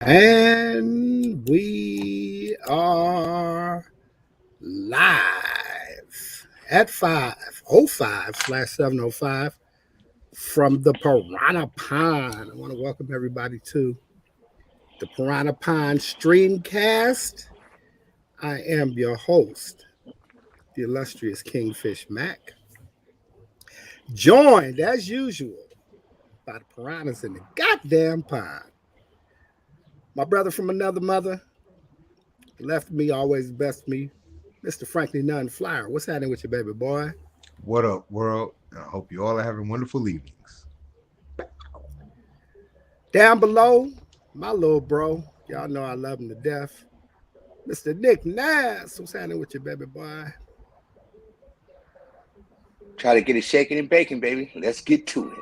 And we are live at 5:05/7:05 from the Piranha Pond. I want to welcome everybody to the Piranha Pond StreamCast. I am your host, the illustrious Kingfish Mac, joined as usual by the piranhas in the goddamn pond. My brother from another mother, left me, always best me, Mr. Frankly Nunn Flyer. What's happening with you, baby boy? What up, world? I hope you all are having wonderful evenings. Down below, my little bro. Y'all know I love him to death. Mr. Nique Nass. What's happening with you, baby boy? Try to get it shaking and baking, baby. Let's get to it.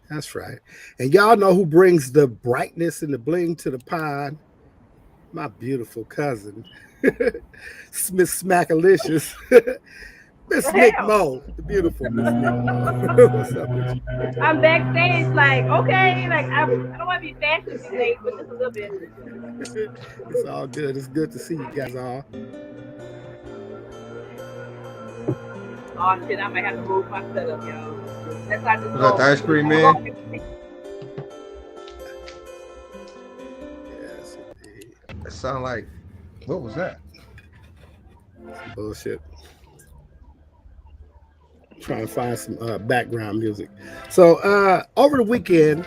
That's right. And y'all know who brings the brightness and the bling to the pod? My beautiful cousin, Miss Smackalicious. Miss Nick Mo, the beautiful Miss Nick Mo. What's up with you? I'm backstage, like, okay, like I don't want to be fancy today, but just a little bit. It's all good. It's good to see you guys all. Oh shit, I might have to move my setup, y'all. That's how I just Was that the ice cream man? Yes, indeed. It sound like, what was that? Bullshit. Trying to find some background music. So over the weekend,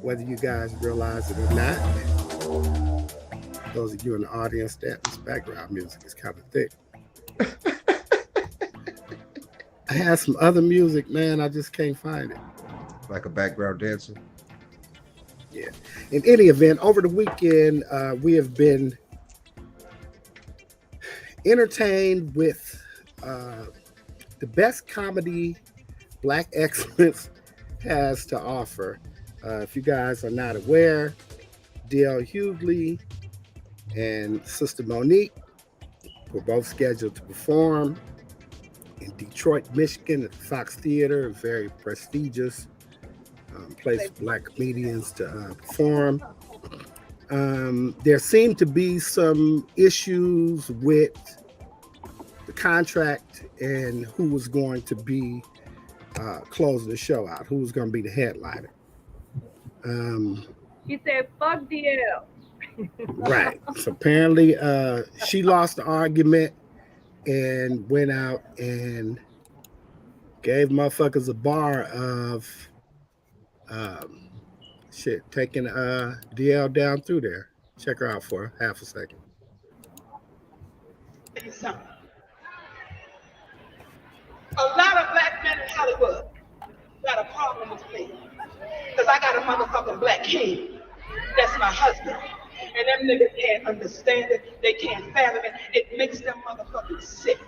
whether you guys realize it or not, those of you in the audience, that this background music is kind of thick. I had some other music, man. I just can't find it. Like a background dancer? Yeah. In any event, over the weekend, we have been entertained with the best comedy Black excellence has to offer. If you guys are not aware, D.L. Hughley and Sister Monique were both scheduled to perform in Detroit, Michigan at the Fox Theater, a very prestigious place for Black comedians to perform. There seemed to be some issues with the contract and who was going to be closing the show out, who was going to be the headliner. He said, fuck DL. Right. So apparently she lost the argument and went out and gave motherfuckers a bar of taking DL down through there. Check her out for half a second. A lot of black men in Hollywood got a problem with me because I got a motherfucking black king. That's my husband. And them niggas can't understand it. They can't fathom it. It makes them motherfucking sick.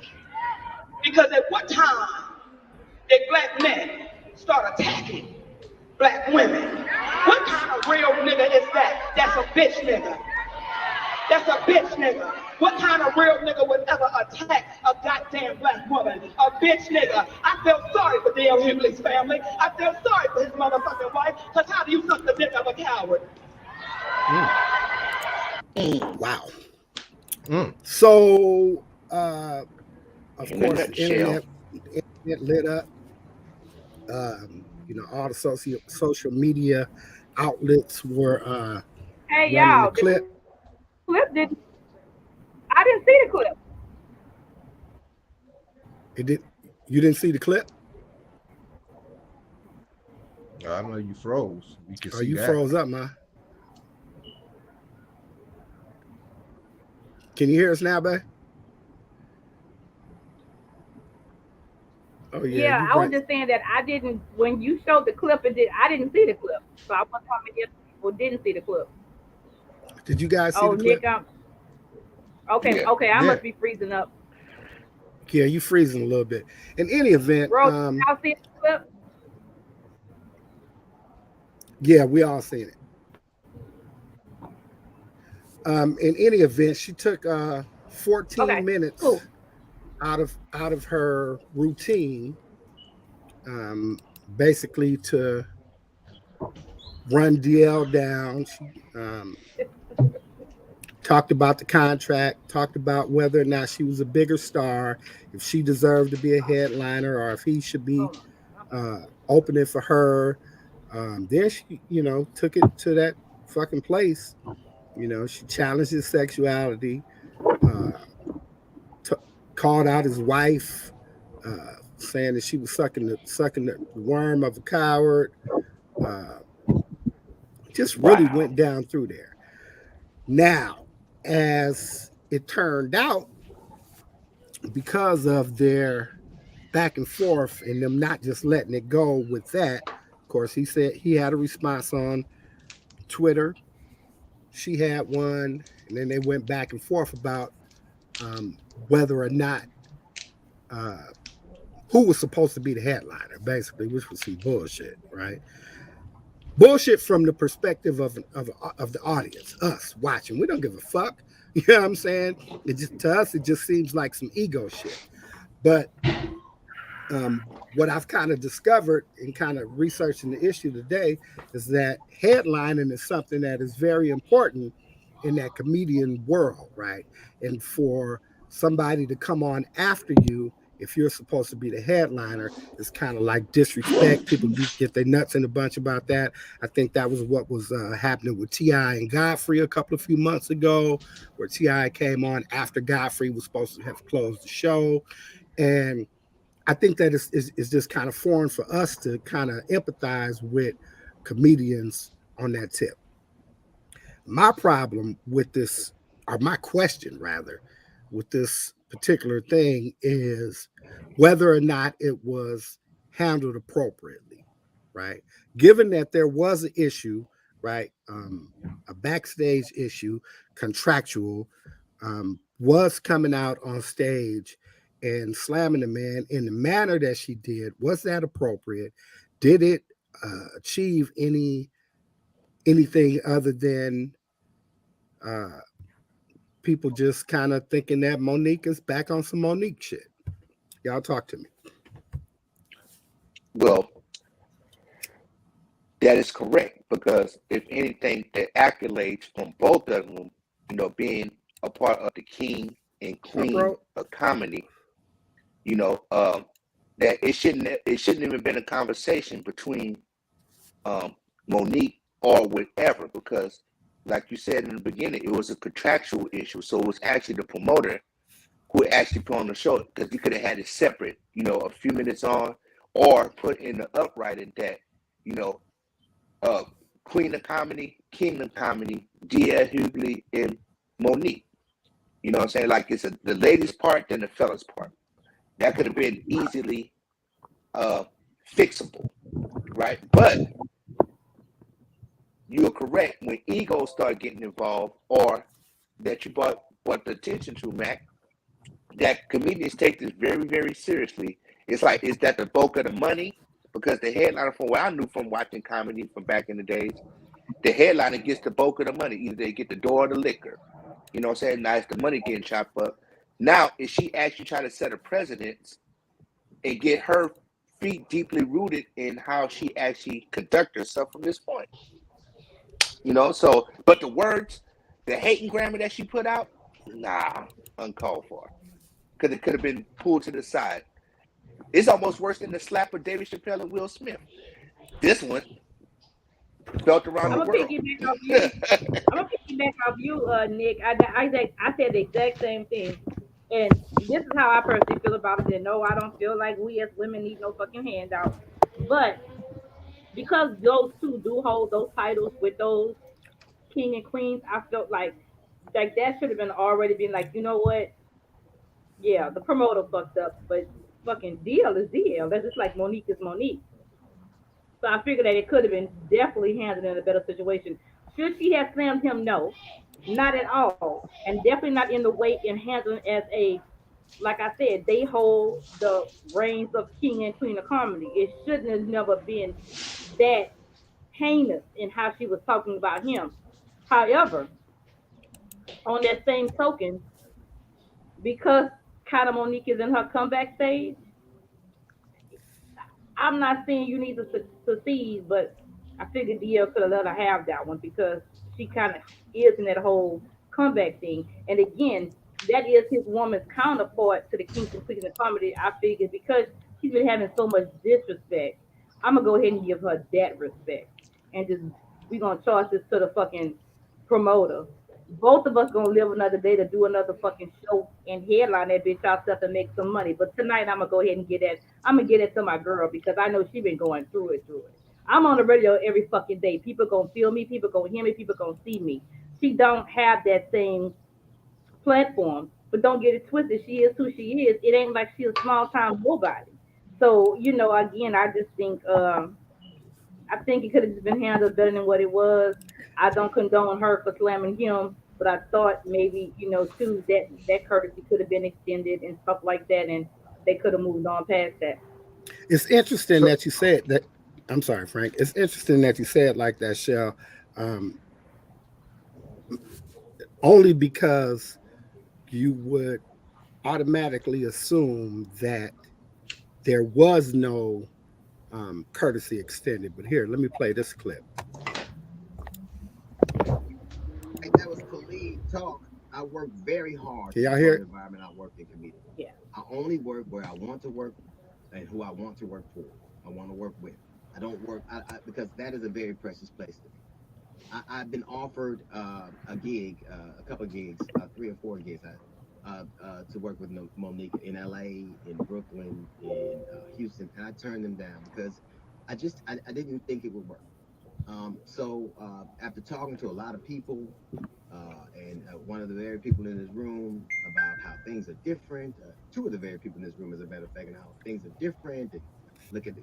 Because at what time did black men start attacking black women? What kind of real nigga is that? That's a bitch nigga. That's a bitch nigga. What kind of real nigga would ever attack a goddamn black woman? A bitch nigga. I feel sorry for D.L. Hughley's family. I feel sorry for his motherfucking wife. Because how do you suck the dick of a coward? Wow. So, of course, the internet lit up. All the social media outlets were hey, y'all, the clip. I didn't see the clip. You didn't see the clip? I know you froze. We can see you that. Froze up, man. Can you hear us now, babe? Oh, Oh yeah, Yeah, you I was right. just saying that I didn't when you showed the clip. I didn't see the clip, so I wonder how many other people didn't see the clip. Did you guys see Oh, the Nick, clip? okay, Yeah. okay. I Yeah. must be freezing up. Yeah, you freezing a little bit. In any event, Bro, y'all see the clip? yeah, we all seen it. In any event, she took Okay, 14 cool. minutes out of her routine, um, basically to run DL down. She talked about the contract, talked about whether or not she was a bigger star, if she deserved to be a headliner, or if he should be Oh my. opening for her. Then she, took it to that fucking place. She challenged his sexuality, uh, t- called out his wife, saying that she was sucking the worm of a coward. Uh, just really Wow. went down through there. Now, as it turned out, because of their back and forth and them not just letting it go with that, of course, he said he had a response on Twitter. She had one, and then they went back and forth about um, whether or not uh, who was supposed to be the headliner, basically, which was some bullshit, right? Bullshit from the perspective of the audience, us watching. We don't give a fuck. You know what I'm saying? It just to us, it just seems like some ego shit. But what I've kind of discovered in kind of researching the issue today is that headlining is something that is very important in that comedian world, right? And for somebody to come on after you, if you're supposed to be the headliner, is kind of like disrespect. People get their nuts in a bunch about that. I think that was what was happening with T.I. and Godfrey a few months ago, where T.I. came on after Godfrey was supposed to have closed the show. And I think that is just kind of foreign for us to kind of empathize with comedians on that tip. My problem with this, or my question rather, with this particular thing is whether or not it was handled appropriately, right? Given that there was an issue, right, a backstage issue, contractual, was coming out on stage and slamming the man in the manner that she did, was that appropriate? Did it achieve anything other than uh, people just kind of thinking that Monique is back on some Monique shit? Y'all talk to me. Well, that is correct because if anything, the accolades from both of them, being a part of the king and Huh, queen bro? of comedy, you know, that it shouldn't even been a conversation between um, Monique or whatever because, like you said in the beginning, it was a contractual issue. So it was actually the promoter who actually put on the show because he could have had it separate, a few minutes on, or put in the upwriting that, you know, uh, Queen of Comedy, King of Comedy, Dia Hughley, and Monique. You know what I'm saying? Like it's the ladies' part, then the fellas' part. That could have been easily uh, fixable, right? But you are correct when egos start getting involved, or that you brought the attention to, Mac. That comedians take this very, very seriously. It's like, is that the bulk of the money? Because the headliner, from what I knew from watching comedy from back in the days, the headliner gets the bulk of the money. Either they get the door or the liquor. You know what I'm saying? Now it's the money getting chopped up. Now, is she actually trying to set a precedent and get her feet deeply rooted in how she actually conduct herself from this point? So, but the words, the hating grammar that she put out, nah, uncalled for. Because it could have been pulled to the side. It's almost worse than the slap of David Chappelle and Will Smith. This one felt around I'm the Oh, gonna world. piggyback off you. I'm gonna piggyback off you, Nick. I said the exact same thing, and this is how I personally feel about it. And no, I don't feel like we as women need no fucking handout, but because those two do hold those titles with those king and queens, I felt like that should have been already been like, you know what? Yeah, the promoter fucked up, but fucking deal is deal. That's just like Monique is Monique. So I figured that it could have been definitely handled in a better situation. Should she have slammed him? No, not at all, and definitely not in the way in handling as a, like I said, they hold the reigns of king and queen of comedy. It shouldn't have never been that heinous in how she was talking about him. However, on that same token, because kind of Monique is in her comeback stage, I'm not saying you need to succeed, but I figured DL could have let her have that one because she kind of is in that whole comeback thing. And again, that is his woman's counterpart to the Kings and Queens of comedy. I figured because she's been having so much disrespect, I'm gonna go ahead and give her that respect, and just we gonna charge this to the fucking promoter. Both of us gonna live another day to do another fucking show and headline that bitch ourselves and make some money. But tonight I'm gonna go ahead and get that. I'm gonna get it to my girl because I know she been going through it. I'm on the radio every fucking day. People gonna feel me. People gonna hear me. People gonna see me. She don't have that same platform, but don't get it twisted. She is who she is. It ain't like she a small time nobody. So again, I think it could have just been handled better than what it was. I don't condone her for slamming him, but I thought maybe, too, that courtesy could have been extended and stuff like that, and they could have moved on past that. It's interesting So that you said that. I'm sorry, Frank. It's interesting that you said like that, Shell. Um, Only because you would automatically assume that there was no courtesy extended. But here, let me play this clip. Like that was Khalid talk. I work very hard Can in y'all the hear corporate it? environment I work in community. Yeah. I only work where I want to work and who I want to work for. I want to work with. I don't work because that is a very precious place to me. I've been offered a gig, a couple of gigs, 3 or 4 gigs, to work with Monique in LA, in Brooklyn, in Houston, and I turned them down because I didn't think it would work. So after talking to a lot of people, and one of the very people in this room about how things are different, two of the very people in this room, as a matter of fact, and how things are different, and look at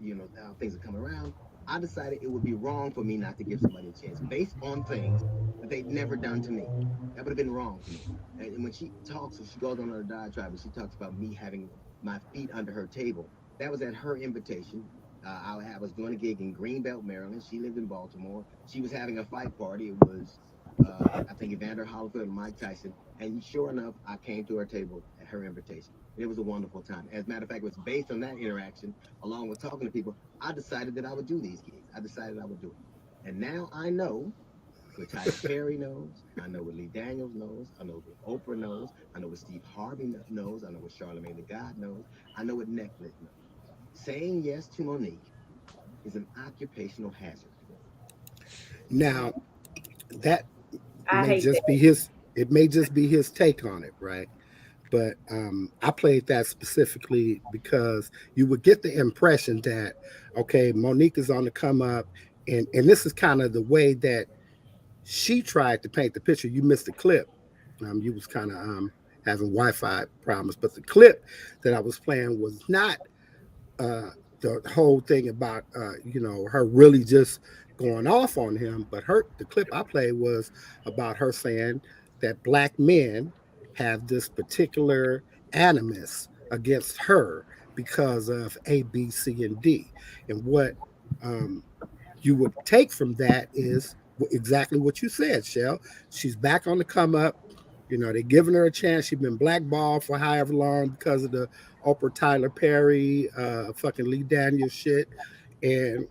how things are coming around. I decided it would be wrong for me not to give somebody a chance based on things that they'd never done to me. That would have been wrong for me. And when she talks, she goes on her diatribe and she talks about me having my feet under her table. That was at her invitation. I was doing a gig in Greenbelt, Maryland. She lived in Baltimore. She was having a fight party. It was, I think, Evander Holyfield and Mike Tyson. And sure enough, I came to her table at her invitation. It was a wonderful time. As a matter of fact, it was based on that interaction, along with talking to people, I decided that I would do these gigs. I decided I would do it. And now I know what Tyler Perry knows. I know what Lee Daniels knows. I know what Oprah knows. I know what Steve Harvey knows. I know what Charlamagne the God knows. I know what Netflix knows. Saying yes to Monique is an occupational hazard. Now, that I may hate just that. be his. It may just be his take on it, right? But I played that specifically because you would get the impression that okay, Monique is on the come up, and this is kind of the way that she tried to paint the picture. You missed the clip. You was kind of having Wi-Fi problems, but the clip that I was playing was not uh, the whole thing about her really just going off on him, but the clip I played was about her saying that black men have this particular animus against her because of A, B, C, and D, and what um, you would take from that is exactly what you said, Shell. She's back on the come up. They're giving her a chance. She's been blackballed for however long because of the Oprah Tyler Perry, fucking Lee Daniels shit. And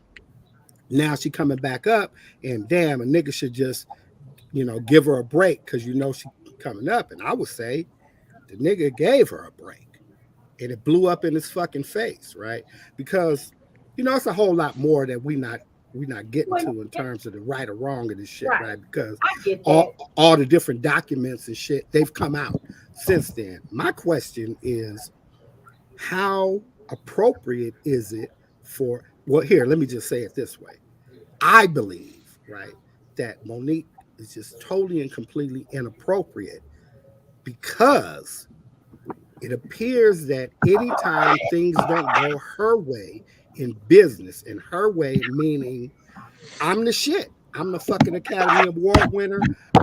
now she coming back up, and damn, a nigga should just, give her a break because she coming up. And I would say the nigga gave her a break. And it blew up in his fucking face, right? Because, it's a whole lot more that we not getting Well, to in terms of the right or wrong of this shit, right. right? Because I get that. all the different documents and shit they've come out since then. My question is, how appropriate is it for? Well, here, let me just say it this way. I believe, right, that Monique is just totally and completely inappropriate because it appears that anytime things don't go her way in business, in her way, meaning I'm the shit. I'm the fucking Academy Award winner.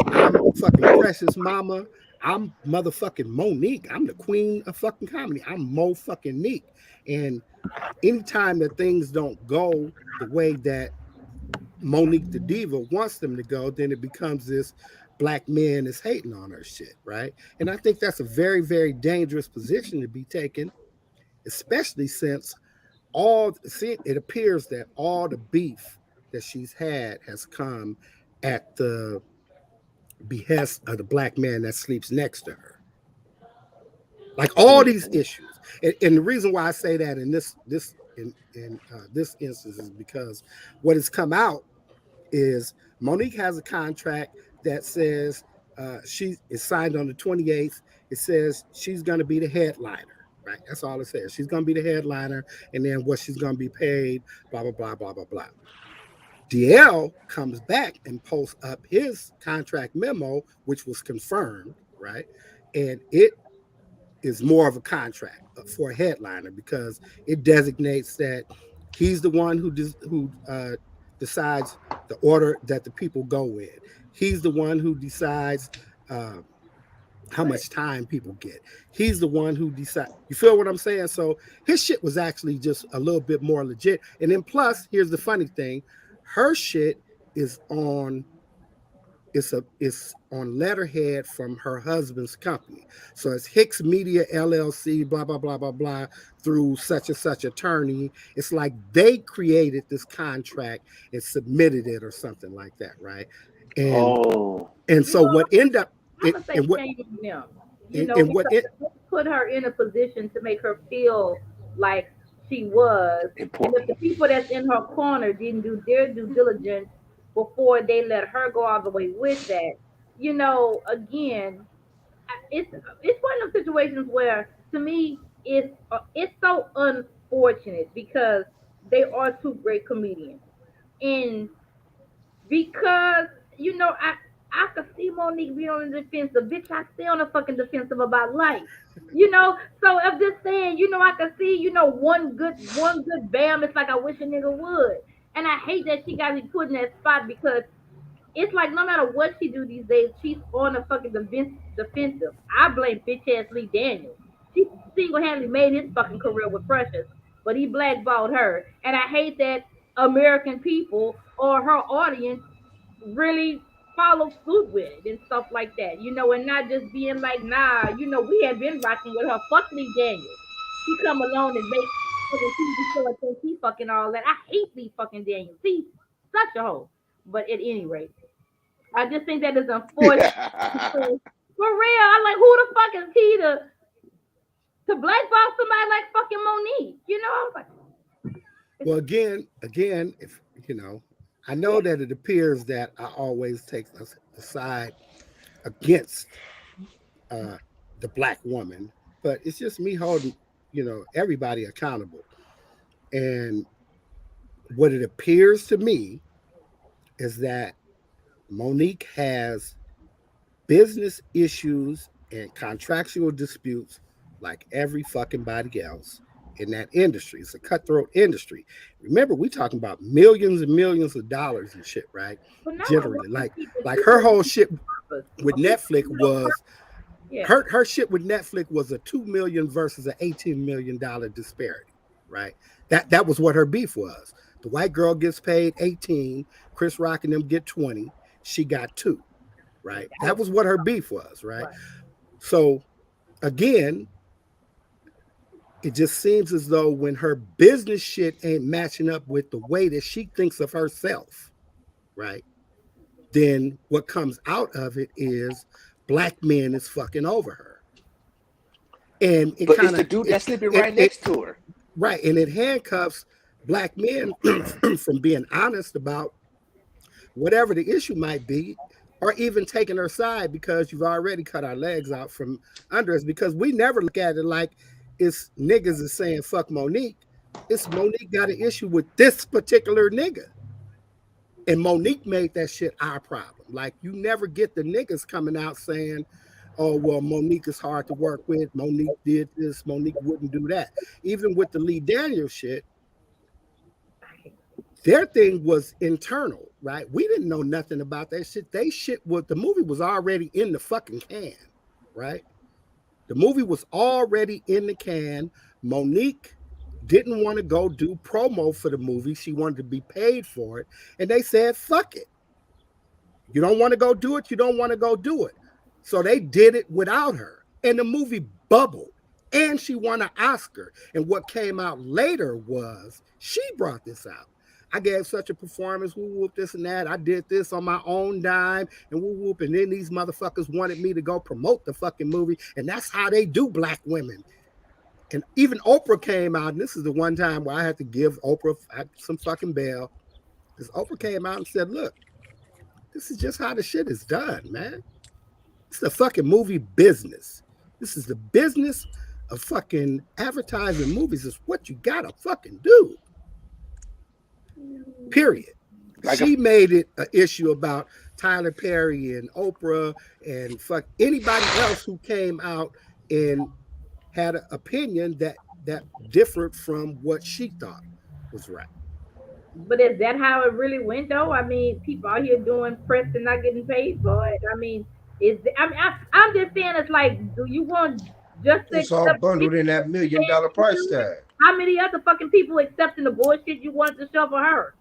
I'm fucking Precious Mama. I'm motherfucking Monique. I'm the queen of fucking comedy. I'm Mo fucking Nique. And anytime that things don't go the way that Monique the Diva wants them to go, then it becomes this black man is hating on her shit, right? And I think that's a very, very dangerous position to be taken, especially since it appears that all the beef that she's had has come at the behest of the black man that sleeps next to her. Like all these issues, and the reason why I say that in this instance is because what has come out is Monique has a contract that says she is signed on the 28th. It says she's going to be the headliner, right? That's all it says. She's going to be the headliner, and then what she's going to be paid, blah, blah, blah, blah, blah, blah. DL comes back and posts up his contract memo, which was confirmed, right? And it is more of a contract for a headliner because it designates that he's the one who decides the order that the people go in. He's the one who decides how much time people get. He's the one who decides. You feel what I'm saying? So his shit was actually just a little bit more legit. And then plus, here's the funny thing: her shit is on. It's on letterhead from her husband's company. So it's Hicks Media LLC, blah, blah, blah, blah, blah, through such and such attorney. It's like they created this contract and submitted it or something like that, right? And so what ended up I'm gonna say shame them. Because put her in a position to make her feel like she was. And if the people that's in her corner didn't do their due diligence before they let her go all the way with that, again, it's one of those situations where, to me, it's so unfortunate because they are two great comedians, and because I could see Monique be on the defensive. Bitch, I stay on the fucking defensive about life. So I'm just saying, I could see, one good bam. It's like I wish a nigga would. And I hate that she got to be put in that spot because it's like no matter what she do these days, she's on the fucking defensive. I blame bitch ass Lee Daniels. She single-handedly made his fucking career with Precious, but he blackballed her. And I hate that American people or her audience really follow suit with it and stuff like that, and not just being like, nah, we have been rocking with her. Fuck Lee Daniels. He come along and make fucking TV show and think he fucking all that. I hate Lee fucking Daniels. He's such a hoe. But at any rate, I just think that is unfortunate. For real, I'm like, who the fuck is he to blackball somebody like fucking Monique? I was like, well, again, if I know that it appears that I always take the side against the black woman, but it's just me holding, everybody accountable. And what it appears to me is that Monique has business issues and contractual disputes like every fucking body else in that industry. It's a cutthroat industry. Remember, we talking about millions and millions of dollars and shit, right? Generally, like her whole shit with Netflix was her shit with Netflix was a $2 million versus an $18 million disparity, right? That was what her beef was. The white girl gets paid 18, Chris Rock and them get 20, she got 2, right? That was what her beef was, right? So again, it just seems as though when her business shit ain't matching up with the way that she thinks of herself, right? Then what comes out of it is black men is fucking over her. And it's the dude that's sleeping right next to her. Right. And it handcuffs black men from being honest about whatever the issue might be, or even taking her side because you've already cut our legs out from under us, because we never look at it like it's niggas is saying fuck Monique. It's Monique got an issue with this particular nigga. And Monique made that shit our problem. Like, you never get the niggas coming out saying, oh, well, Monique is hard to work with. Monique did this. Monique wouldn't do that. Even with the Lee Daniels shit, their thing was internal, right? We didn't know nothing about that shit. They shit was the movie was already in the fucking can, right? The movie was already in the can. Monique didn't want to go do promo for the movie. She wanted to be paid for it. And they said, fuck it. You don't want to go do it, you don't want to go do it. So they did it without her. And the movie bubbled. And she won an Oscar. And what came out later was she brought this out. I gave such a performance, woo whoop, this and that. I did this on my own dime, and woo whoop. And then these motherfuckers wanted me to go promote the fucking movie. And that's how they do black women. And even Oprah came out, and this is the one time where I had to give Oprah some fucking bail. Because Oprah came out and said, look, this is just how the shit is done, man. It's the fucking movie business. This is the business of fucking advertising movies. Is what you gotta fucking do. Period. Like she made it an issue about Tyler Perry and Oprah and fuck anybody else who came out and had an opinion that differed from what she thought was right. But is that how it really went, though? I mean, people out here doing press and not getting paid for it. I mean, I'm just saying, it's like, do you want just to it's all bundled in that $1 million price tag? How many other fucking people accepting the bullshit you wanted to shove for her?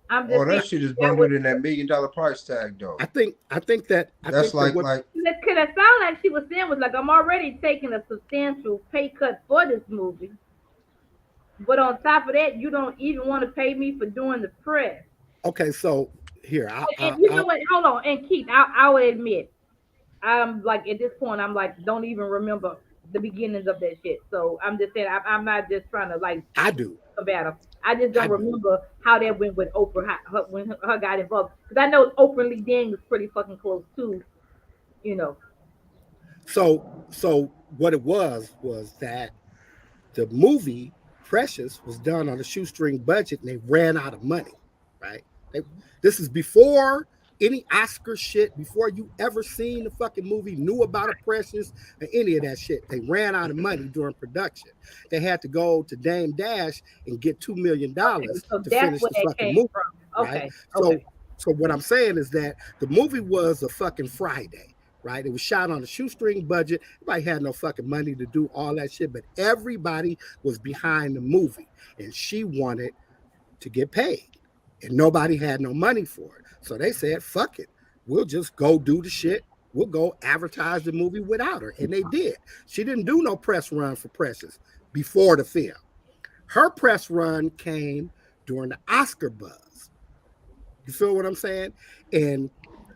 I'm just that shit is bundled in that $1 million price tag, though. I think that's like could it sound like she was saying was like, I'm already taking a substantial pay cut for this movie. But on top of that, you don't even want to pay me for doing the press. Okay, so here, you know what? Hold on, and Keith, I would admit, I'm like at this point, I'm like, don't even remember the beginnings of that shit. So I'm just saying, I'm not just trying to like. I do. About her. I just don't remember how that went with Oprah when her got involved. Because I know Oprah and Lee Daniels was pretty fucking close too, you know. So what it was that the movie Precious was done on a shoestring budget and they ran out of money, right? This is before any Oscar shit, before you ever seen the fucking movie, knew about a Precious, or any of that shit. They ran out of money during production. They had to go to Dame Dash and get $2 million to finish the fucking movie. Right? So what I'm saying is that the movie was a fucking Friday. Right, it was shot on a shoestring budget. Everybody had no fucking money to do all that shit, but everybody was behind the movie, and she wanted to get paid, and nobody had no money for it. So they said, "Fuck it, we'll just go do the shit. We'll go advertise the movie without her," and they did. She didn't do no press run for Precious before the film. Her press run came during the Oscar buzz. You feel what I'm saying? And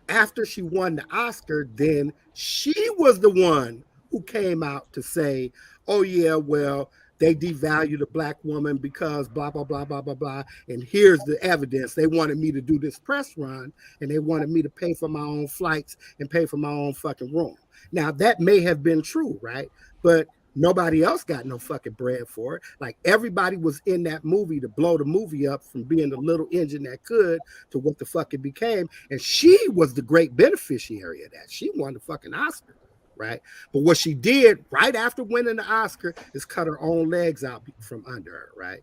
after she won the Oscar, then she was the one who came out to say, oh, yeah, well, they devalued a black woman because blah, blah, blah, blah, blah, blah. And here's the evidence. They wanted me to do this press run, and they wanted me to pay for my own flights and pay for my own fucking room. Now, that may have been true, right? But nobody else got no fucking bread for it. Like, everybody was in that movie to blow the movie up from being the little engine that could to what the fuck it became. And she was the great beneficiary of that. She won the fucking Oscar, right? But what she did right after winning the Oscar is cut her own legs out from under her, right?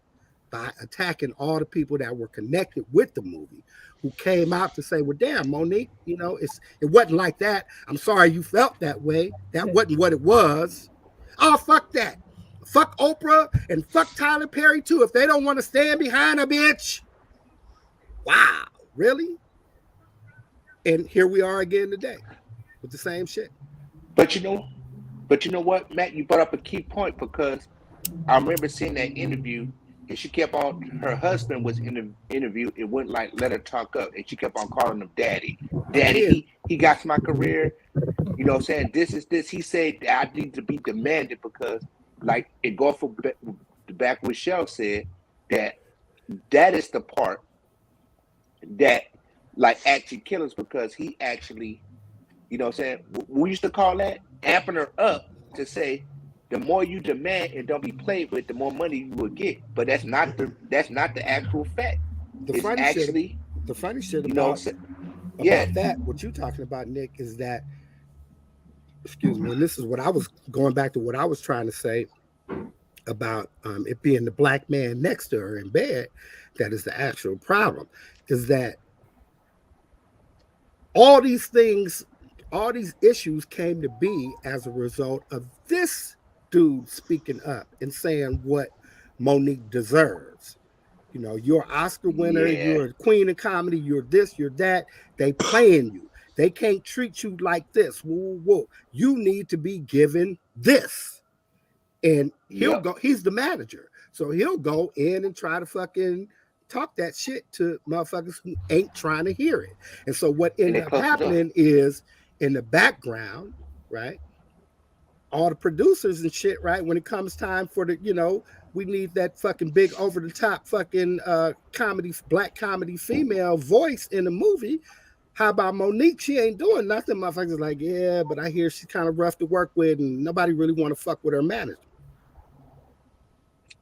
By attacking all the people that were connected with the movie, who came out to say, well, damn, Monique, you know, it wasn't like that. I'm sorry you felt that way. That wasn't what it was. Oh, fuck that. Fuck Oprah and fuck Tyler Perry, too, if they don't want to stand behind a bitch. Wow, really? And here we are again today with the same shit. But you know what, Matt, you brought up a key point, because I remember seeing that interview, and she kept on, her husband was in the interview, it wouldn't like let her talk up, and she kept on calling him daddy. Daddy, he got my career. You know what I'm saying? This is this. He said I need to be demanded because, like, it go for back what Shell said, that is the part that, like, actually kills us, because he actually, you know what I'm saying, we used to call that amping her up to say, the more you demand and don't be played with, the more money you will get. But that's not the actual fact. The funny shit about that, what you're talking about, Nick, is that excuse me, and this is what I was going back to what I was trying to say about it being the black man next to her in bed. That is the actual problem. Is that all these things, all these issues came to be as a result of this dude speaking up and saying what Monique deserves. You know, you're an Oscar winner, Yeah. you're a queen of comedy, you're this, you're that. They playing you. They can't treat you like this. Whoa, whoa. You need to be given this. And he'll Yep. go, he's the manager. So he'll go in and try to fucking talk that shit to motherfuckers who ain't trying to hear it. And so what And ended they up close the door. happening is in the background, right? All the producers and shit, right? When it comes time for the, you know, we need that fucking big over the top fucking comedy, black comedy female voice in the movie. How about Monique? She ain't doing nothing. Motherfuckers like, yeah, but I hear she's kind of rough to work with and nobody really want to fuck with her manager.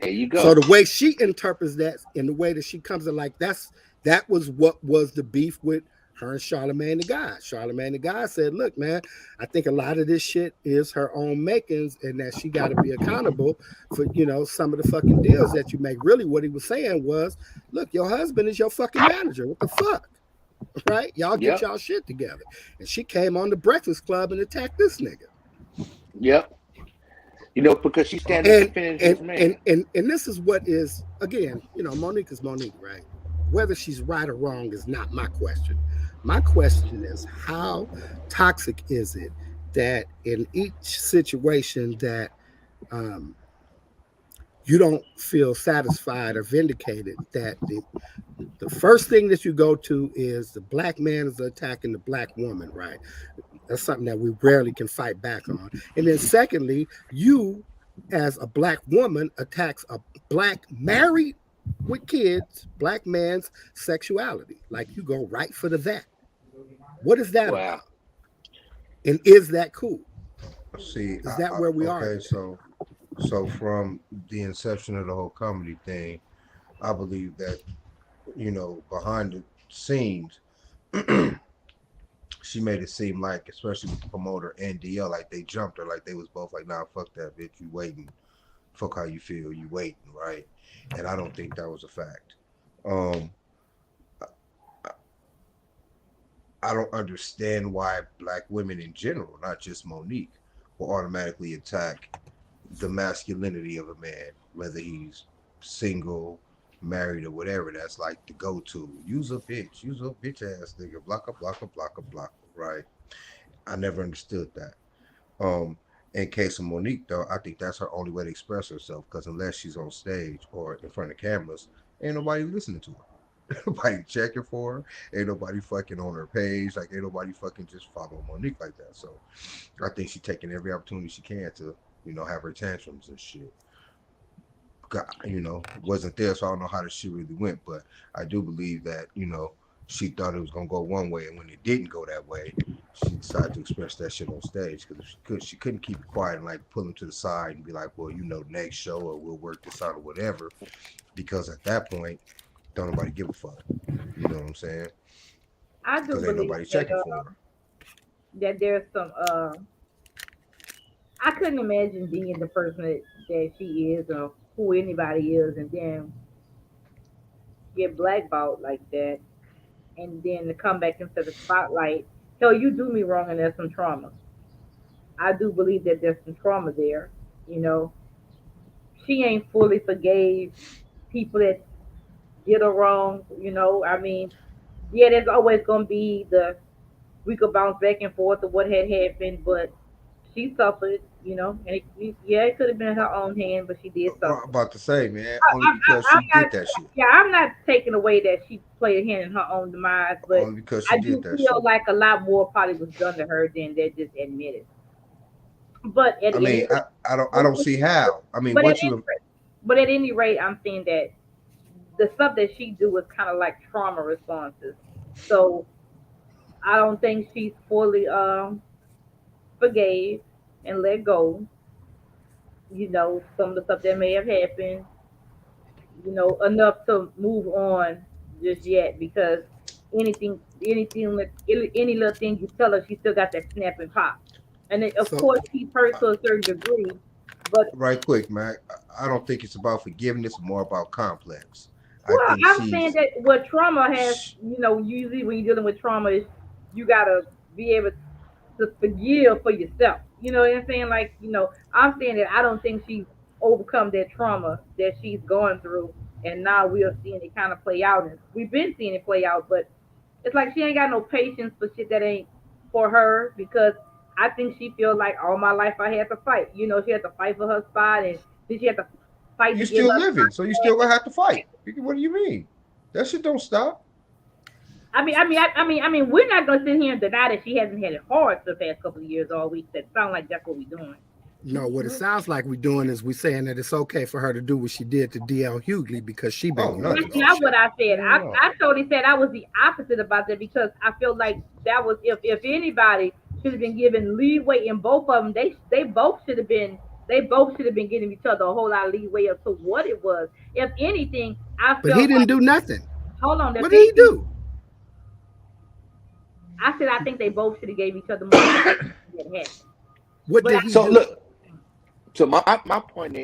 There you So go. the way she interprets that and the way that she comes in, like that was what was the beef with her and Charlemagne the God. Charlemagne the God said, "Look, man, I think a lot of this shit is her own makings, and that she got to be accountable for some of the fucking deals that you make." Really, what he was saying was, "Look, your husband is your fucking manager. What the fuck?" Right? Y'all get Yep. y'all shit together. And she came on the Breakfast Club and attacked this nigga. Yep. Because she's standing to and finish and this and man. and this is what is, again, Monique is Monique, right? Whether she's right or wrong is not my question. My question is, how toxic is it that in each situation that um, you don't feel satisfied or vindicated, that the first thing that you go to is the black man is attacking the black woman, right? That's something that we rarely can fight back on. And then secondly, you as a black woman attacks a black married with kids, black man's sexuality. Like, you go right for the that. What is that Wow. about? And is that cool? See, Is that where we are okay, today? so from the inception of the whole comedy thing, I believe that behind the scenes, she made it seem like, especially with the promoter and DL, like they jumped her, like they was both like, "Nah, fuck that bitch, you waiting, fuck how you feel, you waiting," right? And I don't think that was a fact. Um, I don't understand why black women in general, not just Monique, will automatically attack the masculinity of a man, whether he's single, married, or whatever. That's like the go-to. Use a bitch ass nigga, blocka, blocka, blocka, blocka, right? I never understood that. Um, in case of Monique, though, I think that's her only way to express herself, because unless she's on stage or in front of cameras, ain't nobody listening to her. Ain't nobody checking for her. Ain't nobody fucking on her page. Like, ain't nobody fucking just following Monique like that. So I think she's taking every opportunity she can to, have her tantrums and shit. Wasn't there, so I don't know how the shit really went, but I do believe that, she thought it was gonna go one way, and when it didn't go that way, she decided to express that shit on stage. Because if she couldn't keep it quiet and like pull him to the side and be like, "Well, next show, or we'll work this out or whatever," because at that point, don't nobody give a fuck. You know what I'm saying? I do Because ain't believe nobody checking for her. that there's some I couldn't imagine being the person that she is or who anybody is and then get blackballed like that and then to come back into the spotlight. Hell, you do me wrong and there's some trauma. I do believe that there's some trauma there. You know, she ain't fully forgave people that did her wrong. I mean, yeah, there's always gonna be the we could bounce back and forth of what had happened, but she suffered. And yeah, it could have been her own hand, but she did I'm suffer. about to say, man, only because I'm she not, did that shit. yeah, I'm not taking away that she played a hand in her own demise, but Only because she I did do that feel shit. like a lot more probably was done to her than they just admitted. But at I any mean, rate, I don't see how. I mean, but at once any you rate, but at any rate, I'm saying that the stuff that she do is kind of like trauma responses. So I don't think she's fully forgave and let go. Some of the stuff that may have happened. Enough to move on just yet because any little thing you tell her, she still got that snap and pop. And of So course, he's hurt to a certain degree. But Right quick, Mac. I don't think it's about forgiveness, more about complex. I well, think I'm saying she's that what trauma has, sh- usually when you're dealing with trauma, is you gotta be able to forgive for yourself. You know what I'm saying? Like, I'm saying that I don't think she's overcome that trauma that she's going through, and now we're seeing it kind of play out. And we've been seeing it play out, but it's like she ain't got no patience for shit that ain't for her because I think she feels like all my life I had to fight. She had to fight for her spot, and then she had to fight to you get still her living, so you spot still back. gonna have to fight. What do you mean? That shit don't stop. We're not gonna sit here and deny that she hasn't had it hard for the past couple of years. All week, that sound like that's what we're doing. no, what it sounds like we're doing is we're saying that it's okay for her to do what she did to DL Hughley because she been Oh, going nothing. through That's some not shit. what I said. No. I totally said I was the opposite about that because I feel like that was if anybody should have been given leeway in both of them. They both should have been giving each other a whole lot of leeway up to what it was. If anything, I But he felt didn't like do nothing. hold on. If What did he anything, do? I said I think they both should have gave each other more than that happened. What But did he So do? look, so my point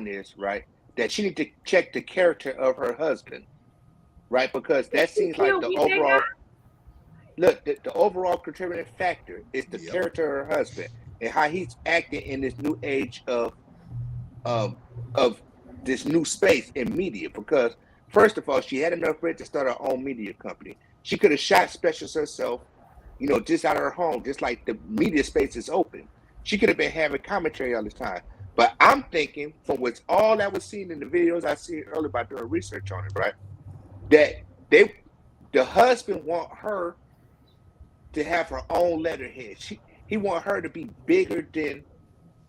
is right that she need to check the character of her husband, right? Because that she seems like still the with that guy. overall look, the overall contributing factor is the Yep. character of her husband and how he's acting in this new age um of this new space in media. Because first of all, she had enough bread to start her own media company. She could have shot specials herself, just out of her home, just like the media space is open. She could have been having commentary all this time. But I'm thinking, from what's all that was seen in the videos I see earlier by doing research on it, right? That they, the husband want her to have her own letterhead. He want her to be bigger than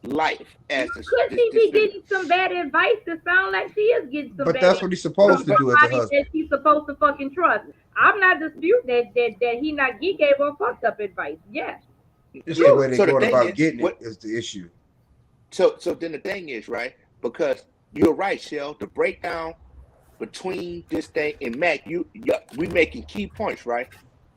life as Could this she this be figure. getting some bad advice? It sounds like she is getting some But bad that's advice what he's from supposed to do as a somebody that husband. she's supposed to fucking trust. I'm not disputing that he gave her fucked up advice. Yes, It's the Yeah. way they're So the going thing about is, getting it what? is the issue. So then the thing is, right? Because you're right, Shell. The breakdown between this thing and Mac, we making key points, right?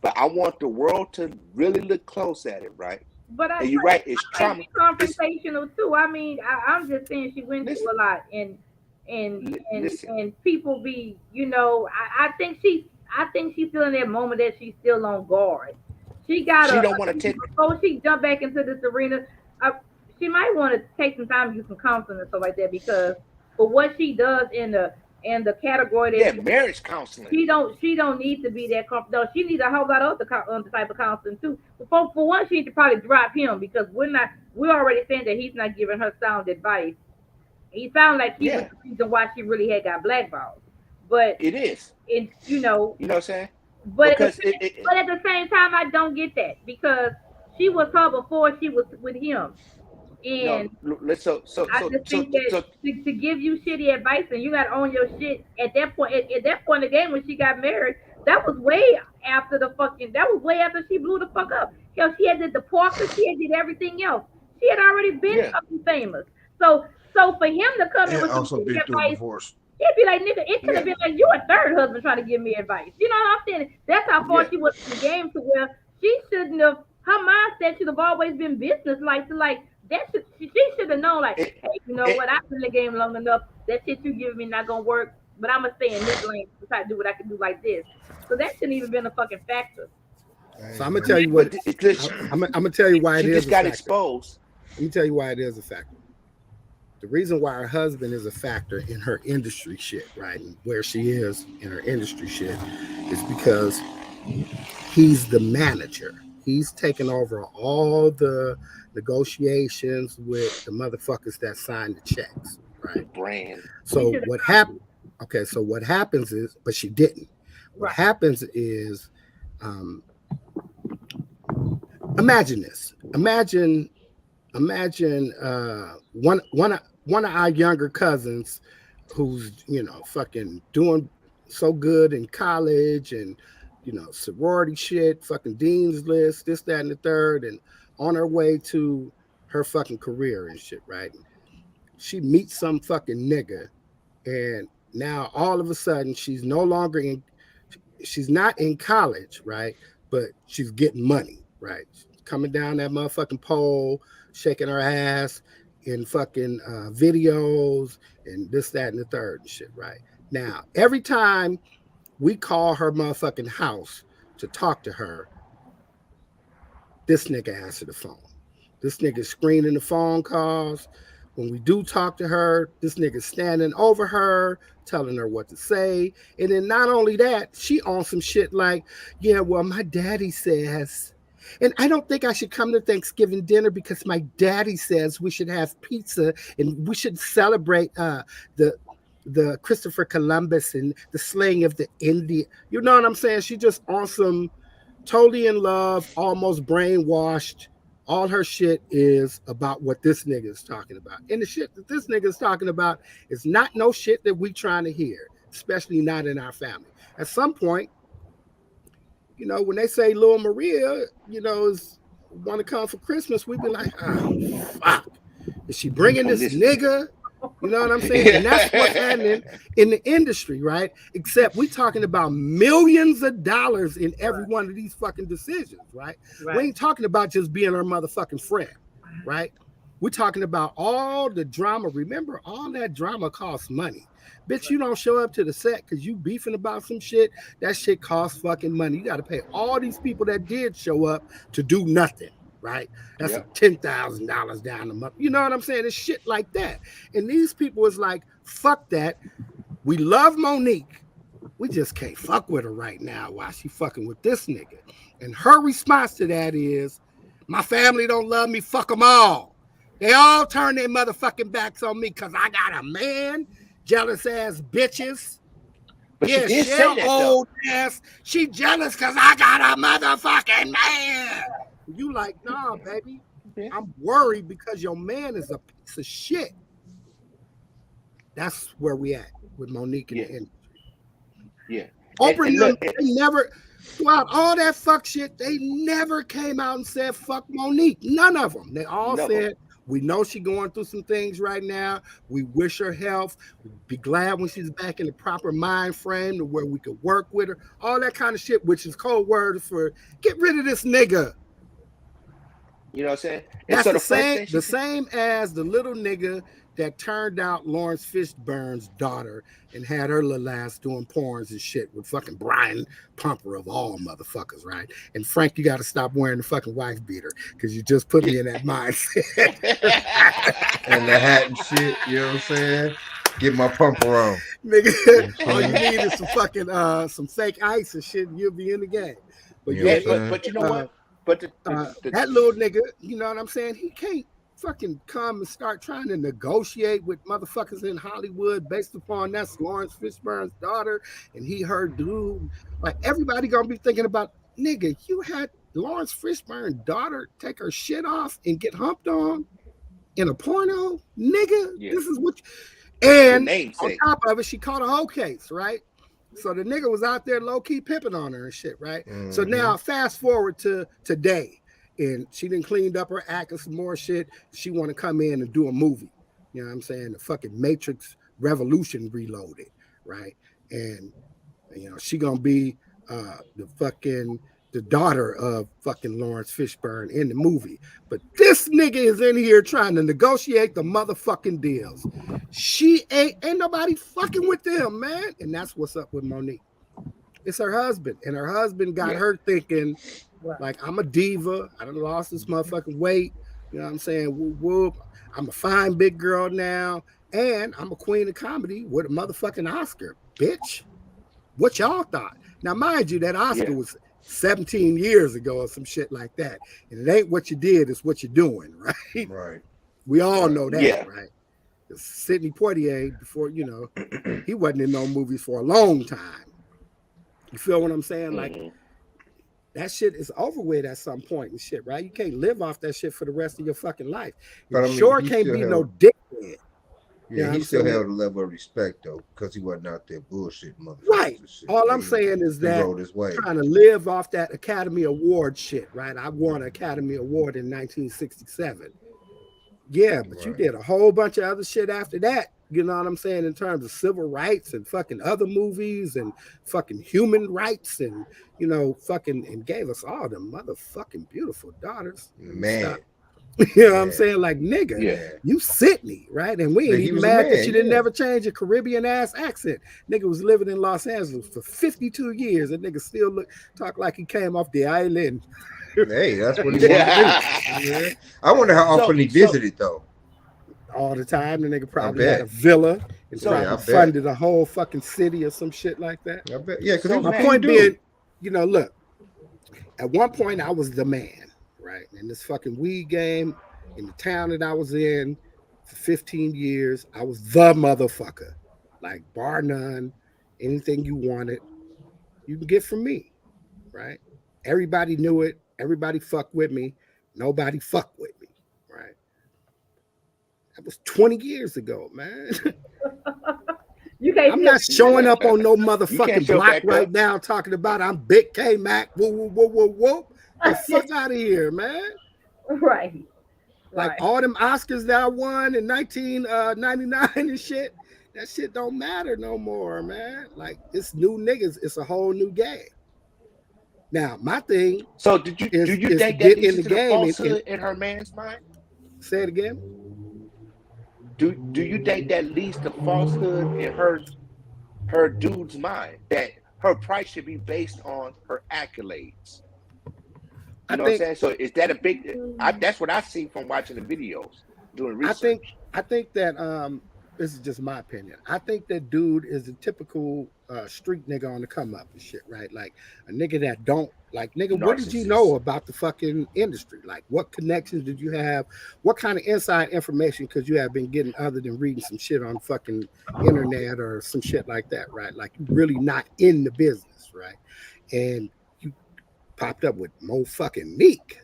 But I want the world to really look close at it, right? but And you're right. It's I might trauma. be It's confrontational too. I'm just saying she went through listen, a lot, and listen. people be, I think she's still in that moment that she's still on guard. She got She a don't want to take. before she jump back into this arena. Uh, she might want to take some time to do some counseling and stuff like that because for what she does in the category that Yeah, marriage counseling. she don't need to be that comfortable. No, she needs a whole lot of other type of counseling too. For one, she needs to probably drop him because we're already saying that he's not giving her sound advice. He sounded like he was Yeah, the reason why she really had got blackballed. But it is. it's You know what I'm saying? but Because it at the same time, I don't get that because she was her before she was with him, and no. Let's I just think that so to give you shitty advice and you gotta own your shit at that point. At that point in the game when she got married, that was way after she blew the fuck up. Hell, she had did the Parker, she had did everything else. She had already been yeah, fucking famous. So for him to come in And with some also shitty been through a advice, divorce. it'd be like, nigga, it could have yeah, been like you a third husband trying to give me advice. You know what I'm saying? That's how far yeah, she was in the game to where she shouldn't have. Her mindset should have always been business like to like that. She should have known like, it, hey, you know it, what? I've been in the game long enough. That shit you giving me not gonna work. But I'm gonna stay in this lane to try to do what I can do like this. So that shouldn't even been a fucking factor. So I'm gonna tell you but what. it just I'm gonna tell you why it she is just a got factor. exposed. Let me tell you why it is a factor. The reason why her husband is a factor in her industry shit, right, and where she is in her industry shit, is because he's the manager. He's taken over all the negotiations with the motherfuckers that signed the checks, The right? brand. So what happened? Okay, so what happens is, but she didn't. What Right. happens is, um, imagine this. Imagine one of our younger cousins who's fucking doing so good in college and sorority shit, fucking dean's list, this, that, and the third, and on her way to her fucking career and shit, right? She meets some fucking nigga, and now all of a sudden she's no longer she's not in college, right? But she's getting money, right? coming down that motherfucking pole, shaking her ass in fucking videos and this, that, and the third and shit, right? Now, every time we call her motherfucking house to talk to her, this nigga answer the phone. This nigga screening the phone calls. When we do talk to her, this nigga standing over her, telling her what to say. And then not only that, she on some shit like, yeah, well, my daddy says, and I don't think I should come to Thanksgiving dinner because my daddy says we should have pizza and we should celebrate the Christopher Columbus and the slaying of the Indian. You know what I'm saying? She just on some totally in love, almost brainwashed. All her shit is about what this nigga is talking about. And the shit that this nigga is talking about is not no shit that we trying to hear, especially not in our family. At some point, you know, when they say Lil Maria, you know, is want to come for Christmas, we be like, oh, fuck. Is she bringing this nigga? You know what I'm saying? And that's what's happening in the industry, right? Except we talking about millions of dollars in every one of these fucking decisions, right? We ain't talking about just being her motherfucking friend, right? We're talking about all the drama. Remember, all that drama costs money. Bitch, you don't show up to the set because you beefing about some shit. That shit costs fucking money. You got to pay all these people that did show up to do nothing. Right? That's a $10,000 down the month. You know what I'm saying? It's shit like that. And these people is like, fuck that. We love Monique. We just can't fuck with her right now while she fucking with this nigga. And her response to that is, my family don't love me. Fuck them all. They all turn their motherfucking backs on me because I got a man. Jealous ass bitches. But yeah, she did say that, old ass. She jealous because I got a motherfucking man. You like, nah, baby. I'm worried because your man is a piece of shit. That's where we at with Monique and the industry. Yeah. Oprah they never, throughout all that fuck shit, they never came out and said fuck Monique. None of them. They all said, we know she's going through some things right now. We wish her health. We'd be glad when she's back in the proper mind frame to where we could work with her. All that kind of shit, which is code word for get rid of this nigga. You know what I'm saying? That's so the same as the little nigga that turned out Lawrence Fishburne's daughter and had her little ass doing porns and shit with fucking Brian Pumper of all motherfuckers, right? And Frank, you got to stop wearing the fucking wife beater because you just put me in that mindset. And the hat and shit, you know what I'm saying? Get my pumper on. Nigga, all you need is some fucking some fake ice and shit and you'll be in the game. But but you know what? But that little nigga, you know what I'm saying? He can't fucking come and start trying to negotiate with motherfuckers in Hollywood based upon that's Lawrence Fishburne's daughter and he her dude. Like everybody gonna be thinking about, nigga, you had Lawrence Fishburne's daughter take her shit off and get humped on in a porno, nigga. This is what and on top of it, she caught a whole case, right? So the nigga was out there low-key pimping on her and shit, right? Mm-hmm. So now fast forward to today, and she done cleaned up her act and some more shit. She want to come in and do a movie. You know what I'm saying? The fucking Matrix Revolution Reloaded, right? And, you know, she gonna be the daughter of fucking Lawrence Fishburne in the movie. But this nigga is in here trying to negotiate the motherfucking deals. She ain't nobody fucking with them, man. And that's what's up with Monique. It's her husband. And her husband got her thinking, like, I'm a diva. I done lost this motherfucking weight. You know what I'm saying? Whoop, whoop. I'm a fine big girl now. And I'm a queen of comedy with a motherfucking Oscar. Bitch. What y'all thought? Now, mind you, that Oscar was 17 years ago or some shit like that. And it ain't what you did, it's what you're doing, right? Right. We all know that, right? Sidney Poitier, before, you know, he wasn't in no movies for a long time. You feel what I'm saying? Like, that shit is over with at some point and shit, right? You can't live off that shit for the rest of your fucking life. But I mean, sure can't be no dickhead. Yeah, he still held a level of respect though, because he wasn't out there bullshitting motherfuckers. Right. All I'm saying is that trying to live off that Academy Award shit, right? I won an Academy Award in 1967. Yeah, but you did a whole bunch of other shit after that You know what I'm saying? In terms of civil rights and fucking other movies and fucking human rights and, fucking, and gave us all them motherfucking beautiful daughters. Let me Man, stop. You know what I'm man, saying? Like, nigga, Yeah. man. you Sydney, right? And we ain't He even was a mad that man, you didn't yeah. never change your Caribbean ass accent. Nigga was living in Los Angeles for 52 years. That nigga still talk like he came off the island. Hey, that's what he wanted to do. Yeah. I wonder how often he visited though. All the time. The nigga I probably had a bet. villa and So Yeah, I probably bet. funded a whole fucking city or some shit like that. I bet. Yeah, because he So was My a Mac, cool point dude. being, look, at one point I was the man, right? In this fucking weed game, in the town that I was in for 15 years, I was the motherfucker. Like, bar none, anything you wanted, you can get from me, right? Everybody knew it. Everybody fucked with me. Nobody fucked with me, right? That was 20 years ago, man. You can't I'm still not showing up on no you can't motherfucking show block back right up. now talking about I'm Big K Mac. Whoa, whoa, whoa, whoa, whoa. The fuck out of here, man. right. Like Right. all them Oscars that I won in 1999 and shit, that shit don't matter no more, man. Like, it's new niggas. It's a whole new game. Now, my thing So do you is to think that get leads in the into the game and falsehood in her man's mind? say it again. Do you think that leads to falsehood in her dude's mind, that her price should be based on her accolades? I You know what I'm think saying? So is that a big? That's what I see from watching the videos, doing I think research. I think that this is just my opinion. I think that dude is a typical street nigga on the come up and shit, right? Like a nigga that don't like nigga, what did you know Narcissist. about the fucking industry? Like what connections did you have? What kind of inside information could you have been getting other than reading some shit on fucking internet or some shit like that, right? Like you really not in the business, right? And you popped up with Mo fucking Nique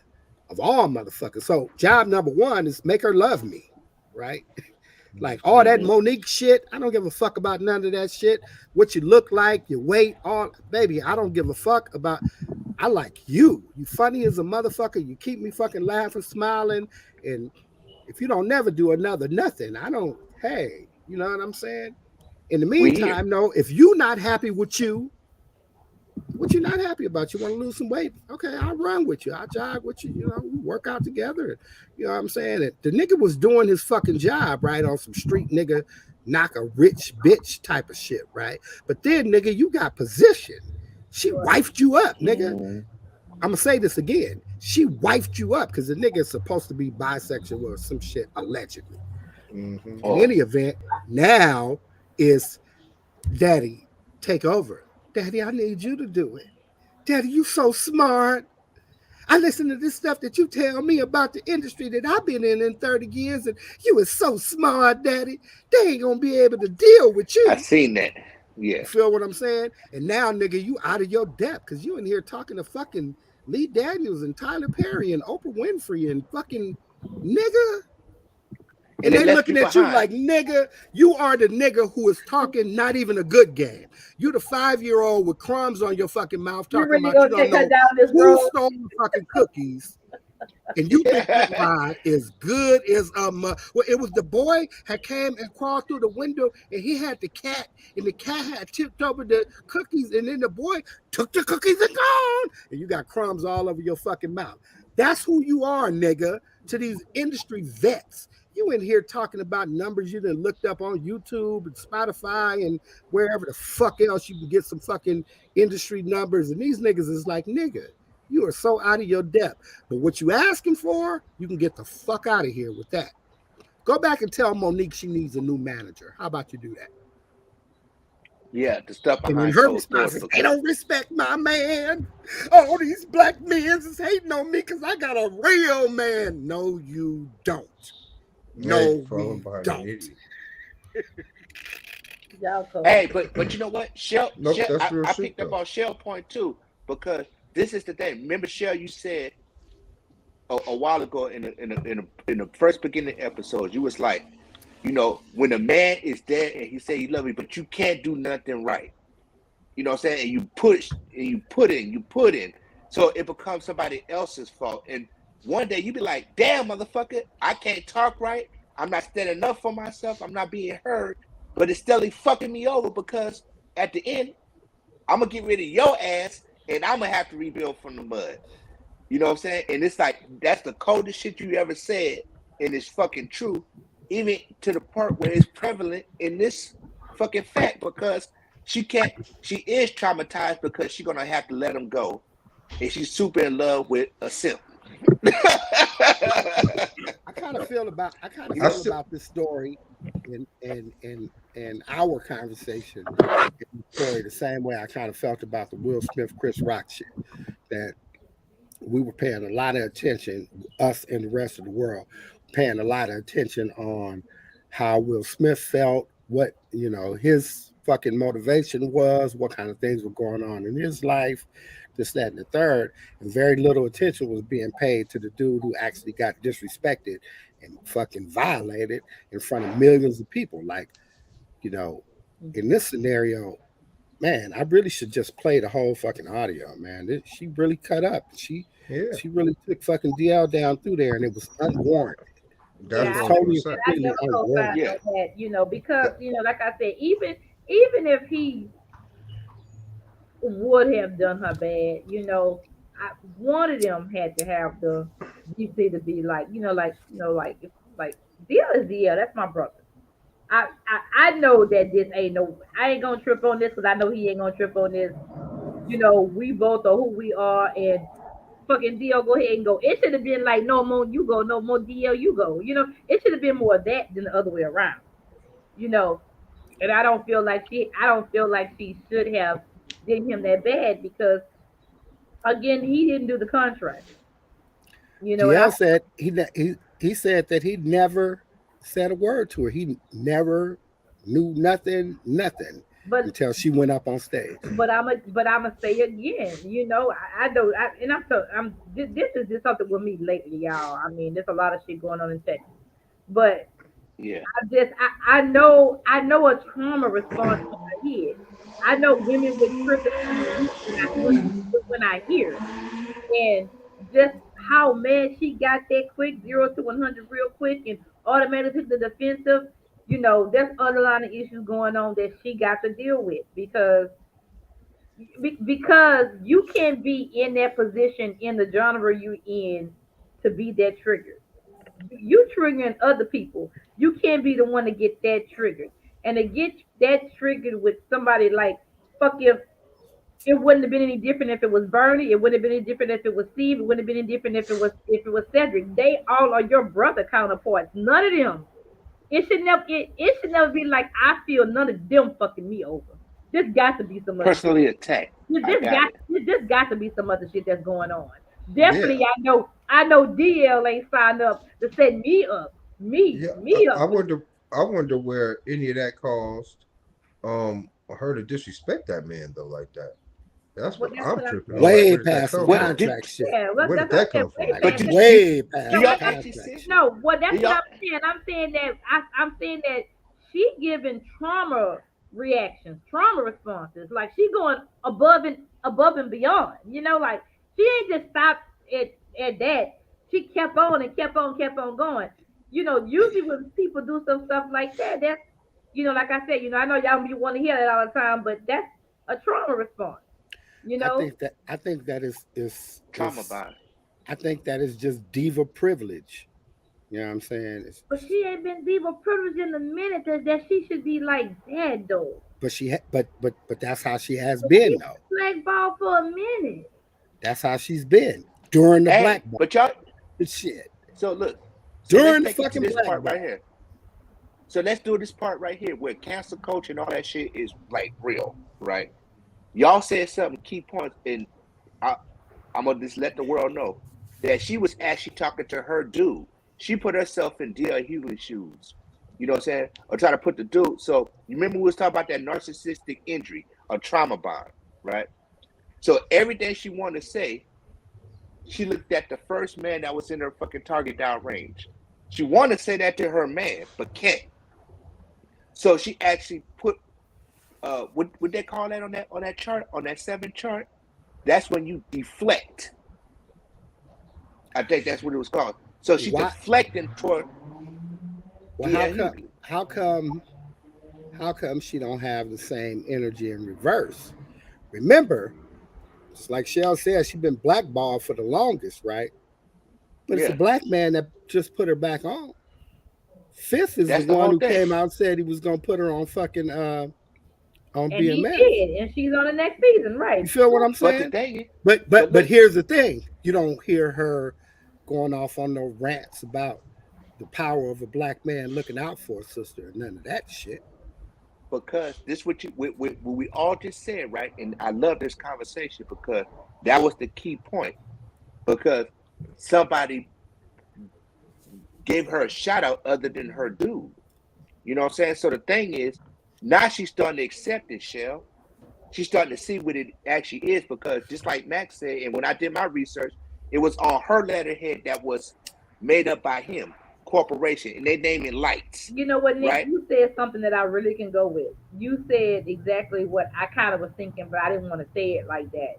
of all motherfuckers. So job number one is make her love me, right? Like all that Mm-hmm. Monique shit, I don't give a fuck about none of that shit. What you look like, your weight, all baby, I don't give a fuck about. I like you. You funny as a motherfucker. You keep me fucking laughing, smiling, and if you don't never do another nothing, I don't. Hey, you know what I'm saying? In the We here. meantime, though, if you not happy with you, what you not happy about? You want to lose some weight? Okay, I'll run with you. I'll jog with you. We work out together. You know what I'm saying? The nigga was doing his fucking job, right? On some street nigga, knock a rich bitch type of shit, right? But then, nigga, you got position. She wifed you up, nigga. Mm-hmm. I'm gonna say this again. She wifed you up because the nigga is supposed to be bisexual or some shit, allegedly. Mm-hmm. In any event, now is daddy, take over. Daddy, I need you to do it. Daddy, you so smart. I listen to this stuff that you tell me about the industry that I've been in 30 years, and you is so smart, Daddy. They ain't gonna be able to deal with I you. seen that. Yeah. You feel what I'm saying? And now, nigga, you out of your depth because you in here talking to fucking Lee Daniels and Tyler Perry and Oprah Winfrey and fucking nigga. And And they they left you looking at you behind. like, nigga, you are the nigga who is talking not even a good game. You the 5-year-old with crumbs on your fucking mouth You talking really about you gonna don't take her know down this who road? stole the fucking cookies. And you think that ride is good as well, it was the boy had came and crawled through the window and he had the cat and the cat had tipped over the cookies and then the boy took the cookies and gone and you got crumbs all over your fucking mouth. That's who you are, nigga, to these industry vets. You in here talking about numbers you done looked up on YouTube and Spotify and wherever the fuck else you can get some fucking industry numbers. And these niggas is like, nigga, you are so out of your depth. But what you asking for, you can get the fuck out of here with that. Go back and tell Monique she needs a new manager. How about you do that? Yeah, the stuff And then behind her closed response doors is, look they good. don't respect my man. All these black men is hating on me because I got a real man. No, you don't. No, we don't. Hey, but you know what? Shell, Nope, Shell that's real I shit picked up though. on Shell point too, because this is the thing. Remember, Shell, you said a while ago in the first beginning episode, you was like, when a man is there and he say he love you, but you can't do nothing right. You know what I'm saying? And you push and you put in. So it becomes somebody else's fault. And one day you be like, damn, motherfucker, I can't talk right. I'm not standing up for myself. I'm not being heard, but it's still fucking me over because at the end, I'm gonna get rid of your ass and I'm gonna have to rebuild from the mud. You know what I'm saying? And it's like that's the coldest shit you ever said, and it's fucking true, even to the part where it's prevalent in this fucking fact because she is traumatized because she's gonna have to let him go, and she's super in love with a simp. I kind of feel about still- this story in our conversation in the story the same way I kind of felt about the Will Smith Chris Rock shit. That we were paying a lot of attention, us and the rest of the world, paying a lot of attention on how Will Smith felt, what his fucking motivation was, what kind of things were going on in his life, this, that, and the third, and very little attention was being paid to the dude who actually got disrespected and fucking violated in front of millions of people. Like, in this scenario, man, I really should just play the whole fucking audio, man. She really cut up. She really took fucking DL down through there, and it was unwarranted. That's Yeah, what I was Totally, gonna say. I completely never co-signed unwarranted. on that, because like I said, even if he would have done her bad, one of them had to have the DC to be like, like Deal is Deal. That's my brother. I know that this ain't no. I ain't gonna trip on this because I know he ain't gonna trip on this. We both are who we are, and fucking Dio, go ahead and go. It should have been like, no more you go, no more DL, you go. It should have been more of that than the other way around. You know, and I don't feel like she should have did him that bad because again, he didn't do the contract. And DL said he said that he never said a word to her. He never knew nothing but until she went up on stage. I'ma say again, I know, and this is just something with me lately, y'all. I mean, there's a lot of shit going on in Texas, but Yeah. I know a trauma response when I hear it. I know women would trip and be weak when I hear it. And just how mad she got that quick, 0 to 100 real quick, and automatically took the defensive, there's underlying issues going on that she got to deal with because you can't be in that position in the genre you in to be that triggered. You triggering other people. You can't be the one to get that triggered. And to get that triggered with somebody like fuck it wouldn't have been any different if it was Bernie. It wouldn't have been any different if it was Steve. It wouldn't have been any different if it was Cedric. They all are your brother counterparts. None of them. It should never be like I feel none of them fucking me over. There's got to be some other shit. Personally attacked. There's got to be some other shit that's going on. Definitely, Yeah. I know DL ain't signed up to set me up. Me up. I wonder where any of that caused her to disrespect that man though like that. That's what I'm what I'm tripping on. saying. Like, Way where did that past some come from? contract shit. Yeah, Where did that come from? But you- Way past Do some y'all contract actually see? shit. No, well, that's Do what y'all- I'm saying. I'm saying that she giving trauma reactions, trauma responses. Like she going above and beyond. Like she ain't just stopped at that. She kept on and kept on going. Usually when people do some stuff like that, that's like I said, I know y'all want to hear that all the time, but that's a trauma response. I think that Trauma bond. I think that is just diva privilege. You know what I'm saying? But she ain't been diva privileged in a minute that she should be like that though. But that's how she has been though. Blackball for a minute. That's how she's been during the Hey, black ball. but y'all. Shit. So look. During the let's take it to fucking this black part ball. right here. So let's do this part right here where cancel culture and all that shit is like real, right? Y'all said some key points, and I'm gonna just let the world know that she was actually talking to her dude. She put herself in D.L. Hughley's shoes. You know what I'm saying? Or try to put the dude. So you remember we was talking about that narcissistic injury, a trauma bond, right? So everything she wanted to say, she looked at the first man that was in her fucking target down range. She wanted to say that to her man, but can't. So she actually put what would they call that on that chart, on that 7 chart? That's when you deflect. I think that's what it was called. So she's deflecting toward. Well, Yeah, Hughley. how come she don't have the same energy in reverse? Remember, just like Shell said, she's been blackballed for the longest, right? But it's a Yeah, black man that just put her back on. Fifth is the that's the one whole who thing. came out and said he was gonna put her on fucking on And he BMF. did, and she's on the next season, You right? feel what I'm But the saying? thing is, But but but but look, here's the thing: you don't hear her going off on no rants about the power of a black man looking out for a sister and none of that shit. because this what we all just said, right? And I love this conversation because that was the key point. Because somebody gave her a shout out other than her dude. You know what I'm saying? So the thing is, now she's starting to accept it, Shell. She's starting to see what it actually is because just like Max said, and when I did my research, it was on her letterhead that was made up by him, corporation, and they name it Lights, You know what, Nick? right? You said something that I really can go with. You said exactly what I kind of was thinking, but I didn't want to say it like that.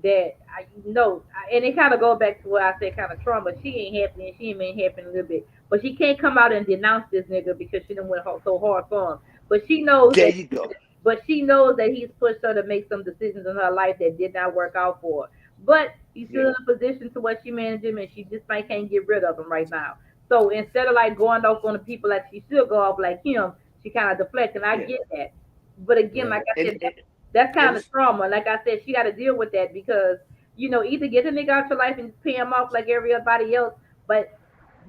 That I know, and it kind of goes back to what I said, kind of trauma. She ain't happy, and she ain't been happy a little bit, but she can't come out and denounce this nigga because she done went so hard for him. But she knows There that. you go. But she knows that he's pushed her to make some decisions in her life that did not work out for her. But he's still Yeah, in a position to where she managed him, and she just might can't get rid of him right now. So instead of like going off on the people like she should go off like him, she kind of deflects, and I yeah. get that. But again, like Right. I And said, and, that's and kind of it's trauma. Like I said, she got to deal with that because either get the nigga out your life and just pay him off like everybody else. But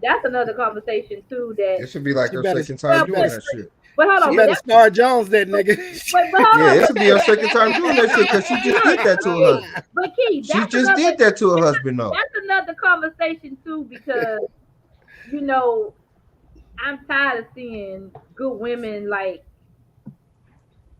that's another conversation too. That It should be like She her better second well, time doing but that shit. but hold she on, but better yeah. that's Star Jones that nigga. but hold Yeah, on, it but should be her second time doing that shit because she just did that to her Key, husband. but Key, She just did that to her husband, though. that's another conversation too because you know I'm tired of seeing good women like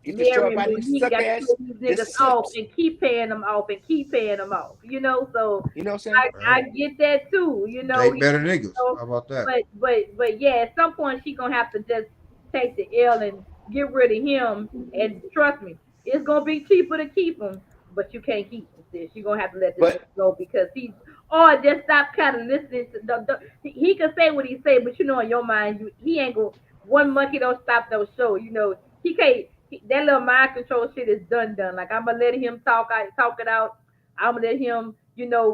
Get destroyed Mary and by these Monique suck got to ass pay these the niggas off simps. and keep paying them off and keep paying them off. So You know what I'm saying? I Right. get that too. Date better niggas. How about that? But yeah, at some point she gonna have to just take the L and get rid of him. And trust me, it's gonna be cheaper to keep him, but you can't keep him. Sis. You're gonna have to let this But nigga go because he's or just stop kind of listening to he can say what he say, but in your mind, he ain't gonna one monkey don't stop no show. He can't. That little mind control shit is done. Like I'm gonna let him talk it out. I'm gonna let him,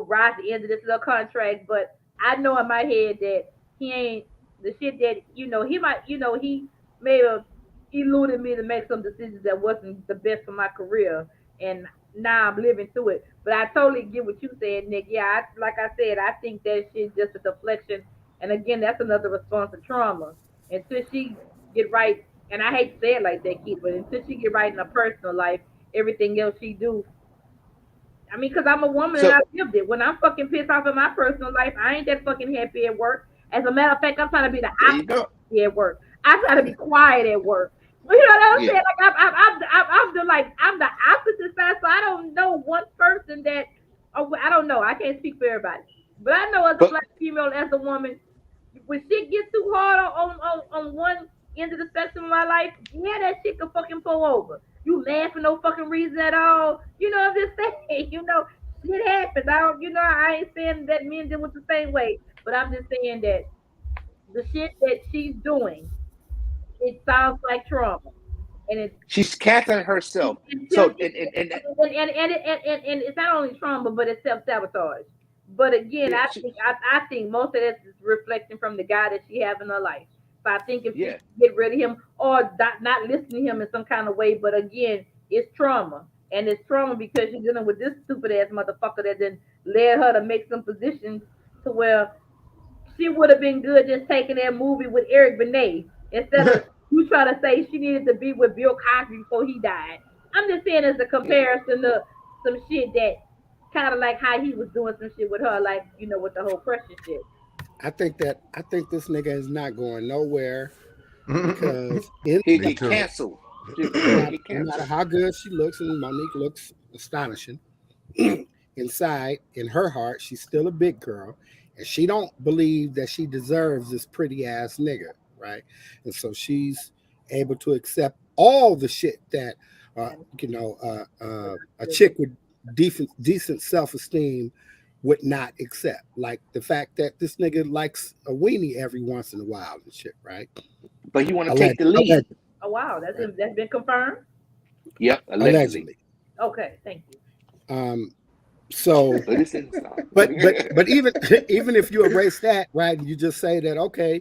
rise the end of this little contract. But I know in my head that he ain't the shit that he might he may have eluded me to make some decisions that wasn't the best for my career, and now I'm living through it. But I totally get what you said, Nick. Yeah, like I said, I think that shit's just a deflection, and again, that's another response to trauma. Until she get right, and I hate to say it like that, Keith, but until she get right in her personal life, everything else she do. I mean, because I'm a woman and I so lived it. When I'm fucking pissed off in my personal life, I ain't that fucking happy at work. As a matter of fact, I'm trying to be the there you opposite go. at work. I try to be quiet at work. Well, you know what I'm Yeah. saying? Like I'm the opposite side, so I don't know one person that. Oh, I don't know. I can't speak for everybody, but I know as a But black female, as a woman, when shit gets too hard on one end of the spectrum of my life, yeah, that shit can fucking pull over. You laugh for no fucking reason at all. I'm just saying, shit happens. I ain't saying that men deal with the same way, but I'm just saying that the shit that she's doing, it sounds like trauma. And it's she's canceling herself. until So she and it's not only trauma, but it's self sabotage. But again, yeah, I think most of this is reflecting from the guy that she has in her life. So I think if she yeah. can get rid of him or not listen to him in some kind of way, but again, it's trauma. And it's trauma because she's dealing with this stupid ass motherfucker that then led her to make some positions to where she would have been good just taking that movie with Eric Benet instead of you trying to say she needed to be with Bill Cosby before he died. I'm just saying as a Yeah. comparison to some shit that kind of like how he was doing some shit with her, like with the whole pressure shit. I think this nigga is not going nowhere because in He'll Me get too. canceled. no He'll matter, get no matter canceled. how good she looks, and Monique looks astonishing, inside in her heart, she's still a big girl, and she don't believe that she deserves this pretty ass nigga, right? And so she's able to accept all the shit that a chick with decent self esteem would not accept. Like the fact that this nigga likes a weenie every once in a while and shit, right? But he want to take the lead. Oh wow, that's been confirmed. Yep, allegedly. Okay, thank you. So, But it's in stock. but even if you erase that, right, and you just say that, okay,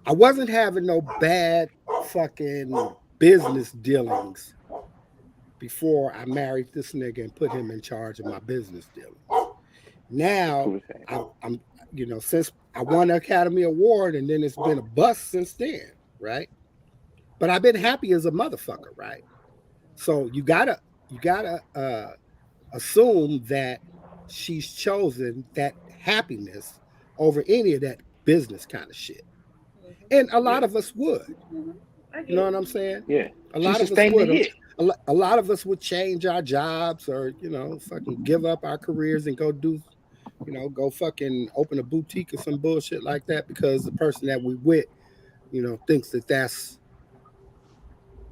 I wasn't having no bad fucking business dealings before I married this nigga and put him in charge of my business dealings. Now, I'm since I won the Academy Award, and then it's been a bust since then, right? But I've been happy as a motherfucker, right? So you gotta assume that she's chosen that happiness over any of that business kind of shit. And a lot of us would. You know what I'm saying? Yeah. A lot of us would. A lot of us would change our jobs or, fucking give up our careers and go do, go fucking open a boutique or some bullshit like that because the person that we with, thinks that that's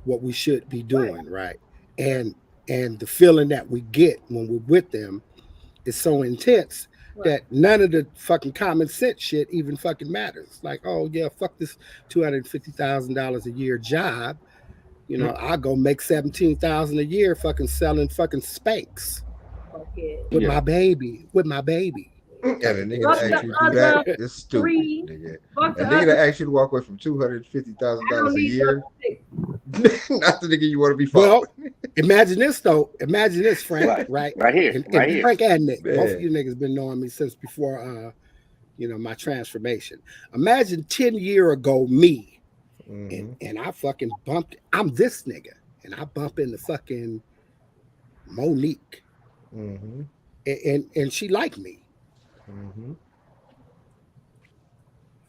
what we should be doing, right? And the feeling that we get when we're with them is so intense that none of the fucking common sense shit even fucking matters. Like, oh yeah, fuck this $250,000 a year job. I'll go make $17,000 a year fucking selling fucking Spanx with my baby. And a nigga that actually do that is stupid, nigga. A nigga that actually walk away from $250,000 a year, not the nigga you want to be following. Well, imagine this though. Imagine this, Frank. Right here. And Frank and Nick. Man. Both of you niggas been knowing me since before, my transformation. Imagine 10 years ago me, and I fucking bumped. I'm this nigga, and I bump into fucking Monique, and she liked me.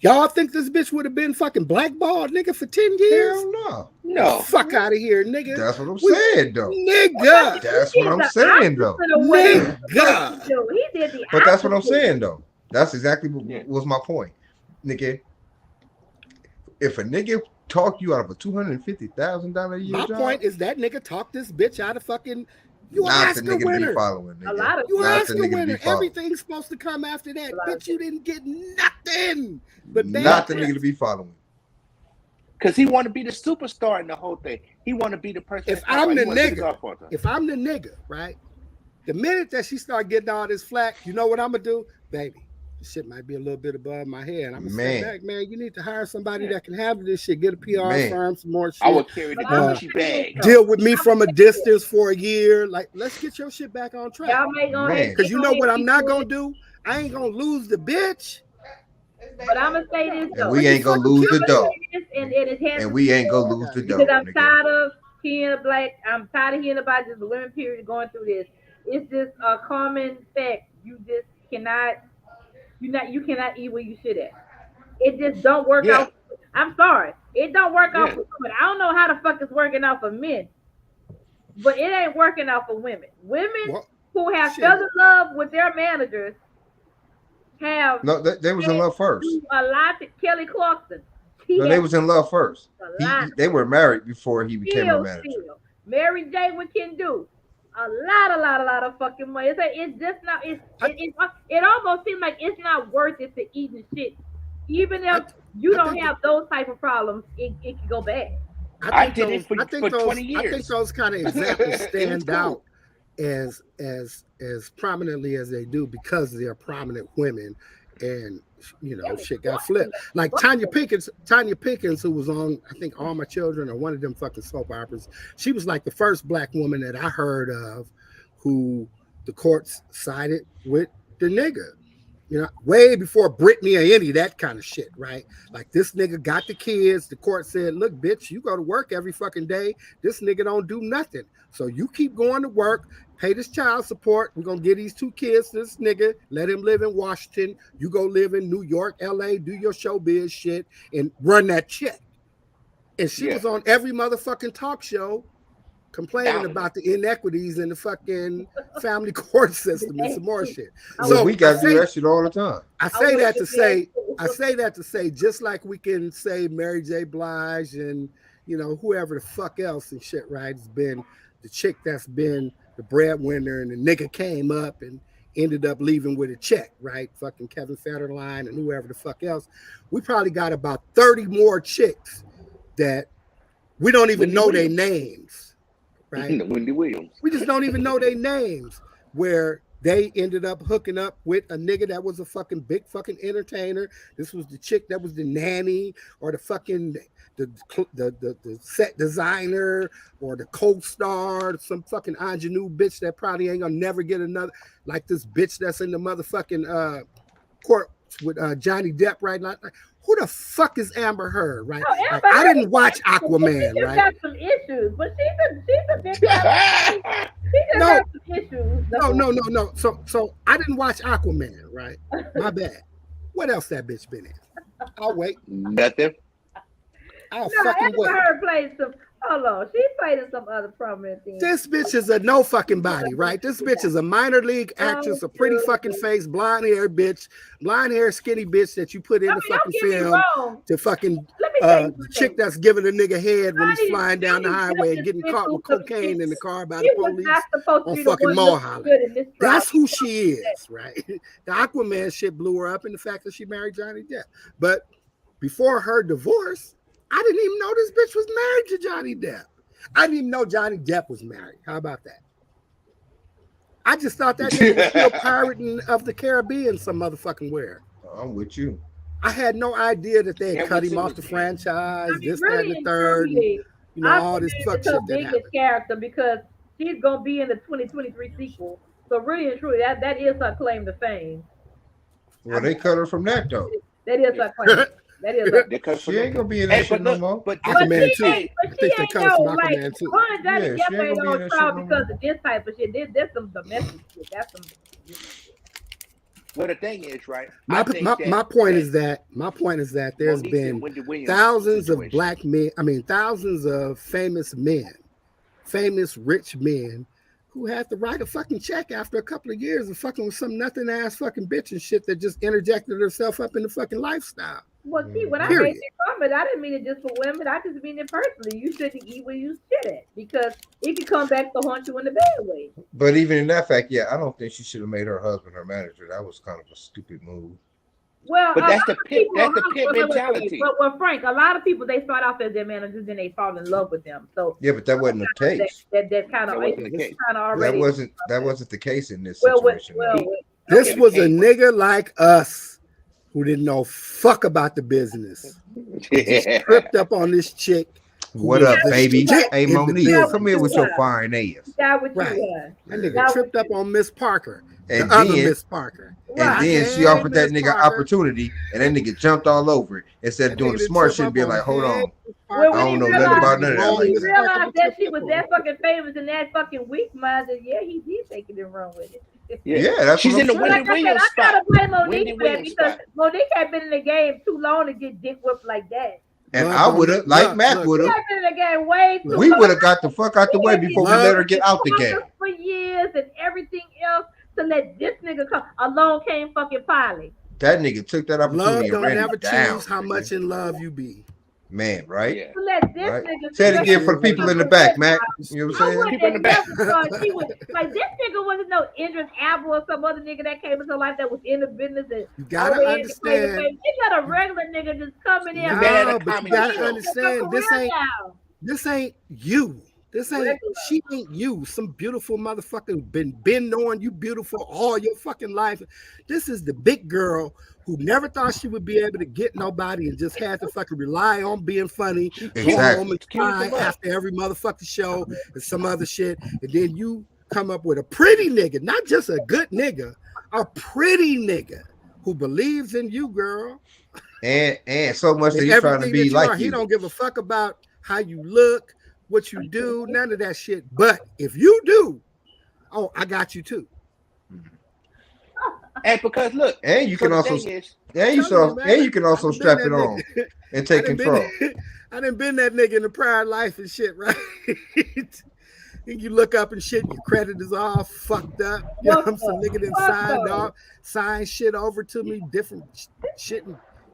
Y'all think this bitch would have been fucking blackballed, nigga, for 10 years? Hell no. Fuck out of here, nigga. That's what I'm saying, though. Nigga. That's what I'm saying, though. Nigga. He did the But that's what I'm saying, though. That's exactly what was my point. Nigga, if a nigga talk you out of a $250,000 a year my job, point is that nigga talked this bitch out of fucking you not Oscar the nigga winner. to be following, nigga. A lot of you not Oscar the nigga winner. to be following. Everything's supposed to come after that. Bitch, you didn't get nothing. But not the nigga to be following. Because he want to be the superstar in the whole thing. He want to be the person. If I'm the nigga, right? The minute that she start getting all this flack, you know what I'm gonna do, baby? This shit might be a little bit above my head. I'm gonna step back, man. You need to hire somebody that can handle this shit. Get a PR firm, some more shit. I will carry the Gucci bag. Deal with me from a distance for a year. Like, let's get your shit back on track. Because you know what I'm not gonna do? I ain't gonna lose the bitch. But I'm gonna say this though. And we ain't gonna lose the dough. And we ain't gonna lose the dough. Because I'm tired of hearing I'm tired of hearing about this women period going through this. It's just a common fact. You just cannot. You cannot eat where you should at. It just don't work out. I'm sorry. It don't work out for women. I don't know how the fuck it's working out for men. But it ain't working out for women. Women who have fell in love with their managers have they was in love first. A lot to Kelly Clarkson. They was in love first. They were married before he became a manager. Mary J. What can do? A lot of fucking money. It's just not. It almost seems like it's not worth it to eat the shit. Even if you don't have those type of problems, it can go bad. I did it for 20 years. I think those kind of examples stand out as prominently as they do because they're prominent women, and shit got flipped. Like Tanya Pickens, who was on, I think, All My Children or one of them fucking soap operas. She was like the first black woman that I heard of who the courts sided with the nigga. Way before Britney or any of that kind of shit, right? Like, this nigga got the kids. The court said, look, bitch, you go to work every fucking day. This nigga don't do nothing. So you keep going to work, pay this child support. We're going to give these 2 kids to this nigga. Let him live in Washington. You go live in New York, LA, do your showbiz shit, and run that check. And she was on every motherfucking talk show complaining about the inequities in the fucking family court system and some more shit. So we got to do that shit all the time. I say that to say, just like we can say Mary J. Blige and whoever the fuck else and shit, right? It's been the chick that's been the breadwinner, and the nigga came up and ended up leaving with a check, right? Fucking Kevin Federline and whoever the fuck else. We probably got about 30 more chicks that we don't even know their names, right? Wendy Williams. We just don't even know their names. Where they ended up hooking up with a nigga that was a fucking big fucking entertainer. This was the chick that was the nanny or the fucking the set designer or the co-star, some fucking ingenue bitch that probably ain't gonna never get another, like this bitch that's in the motherfucking court with Johnny Depp right now. Who the fuck is Amber Heard, right? No, Like, I didn't watch Aquaman, she right? got some issues, but she's a big she just No. got some issues. No. So I didn't watch Aquaman, right? My bad. What else that bitch been in? I'll wait. Nothing. I'll No, fucking Amber wait. Heard played some. Hold on, she played in some other prominent things. This bitch is a no fucking body, right? This bitch is a minor league actress, a pretty fucking face, blonde hair bitch, blonde hair, skinny bitch that you put in the fucking film to fucking the chick that's giving a nigga head when he's flying down the highway and getting caught with cocaine in the car by the police on fucking Mulholland. That's who she is, right? The Aquaman shit blew her up in the fact that she married Johnny Depp. But before her divorce, I didn't even know this bitch was married to Johnny Depp. I didn't even know Johnny Depp was married. How about that? I just thought that nigga was still pirating of the Caribbean some motherfucking where. I'm with you. I had no idea that they had cut him off the franchise, this, that, and the third, and, you know, all this fuck shit that happened. Character because she's gonna be in the 2023 sequel. So really and truly, that is her claim to fame. Well, they cut her from that though. That is her claim. That is her. She ain't gonna be in that shit no more. But Aquaman too. I think they cut her from Aquaman too. Johnny Yeah, Depp she ain't ain't gonna be in on that trial shit no because of this type of shit. There's some domestic shit. That's some. Well, the thing is, right? My point is that there's been thousands of black men, thousands of famous men, famous rich men who had to write a fucking check after a couple of years of fucking with some nothing ass fucking bitch and shit that just interjected herself up in the fucking lifestyle. Well, see, when I made that comment, I didn't mean it just for women. I just mean it personally. You shouldn't eat where you shit at because it can come back to haunt you in the bad way. But even in that fact, yeah, I don't think she should have made her husband her manager. That was kind of a stupid move. Well, but that's the pit mentality. Well, Frank, a lot of people they start off as their managers, then they fall in love with them. So yeah, but that wasn't the case. That kind of already. That wasn't the case in this situation. This was a nigga like us who didn't know fuck about the business. Just tripped up on this chick. What up, baby? Hey, Monique, come here with your fine ass. That what right. you was. That nigga tripped up on Miss Parker. And the other Miss Parker. And then she offered that nigga opportunity, and that nigga jumped all over it instead of doing the smart shit, being like, hold on. I don't know nothing about none of that. When he realized that she was that fucking famous and that fucking weak minded, yeah, he did take it and run with it. Yeah, that's she's in the Wendy Williams spot. I gotta blame Monique for that because Monique had been in the game too long to get dick whipped like that. And I would have, like Mac would have. We would have got the fuck out the way before we let her get out the game. For years and everything else to let this nigga come. Along came fucking Pilot. That nigga took that opportunity and ran it down. Choose how much in love you be. Man, right? Yeah. To let this nigga say it again for the people in the back, Mac. You know what I'm saying? People in the back. She was, like this nigga wasn't no Idris Elba or some other nigga that came into her life that was in the business. And you gotta understand. They got a regular nigga just coming in. No, but you gotta understand. This ain't you. She ain't you. Some beautiful motherfucker been knowing you beautiful all your fucking life. This is the big girl who never thought she would be able to get nobody and just had to fucking rely on being funny. Exactly. Go home and cry after every motherfucking show and some other shit. And then you come up with a pretty nigga, not just a good nigga, a pretty nigga who believes in you, girl. And so much that he's trying to be like you. He don't give a fuck about how you look, what you do, none of that shit. But if you do, oh, I got you too. And because look, and you can also strap it on and take control. I done been that nigga in a prior life and shit, right? And you look up and shit, your credit is all fucked up. You know what I'm saying? Nigga done signed shit over to me, different shit.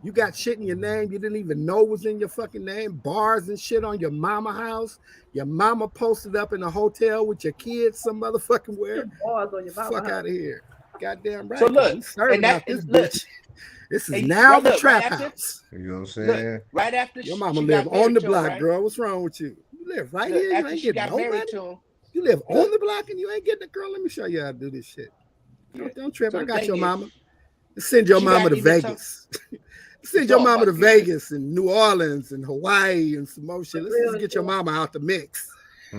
You got shit in your name you didn't even know was in your fucking name. Bars and shit on your mama house. Your mama posted up in a hotel with your kids some motherfucking where. Bars on your mama fuck out of here. Goddamn right. So 'Cause look, we serving and out this look, bitch. This is and now right, the look, trap right after, house. You know what I'm saying? look, right after Your mama she live got on married the to him, block, right? girl. What's wrong with you? You live right Look, here. You after ain't she getting got no married money. to him, You live on look, the block and you ain't getting a girl. Let me show you how to do this shit. yeah. Don't trip. So I the got thing your is, mama. Send your she mama got to even tough. Vegas. Send your So, mama to but listen, Vegas and New Orleans and Hawaii and some more shit. Let's just get your mama out the mix.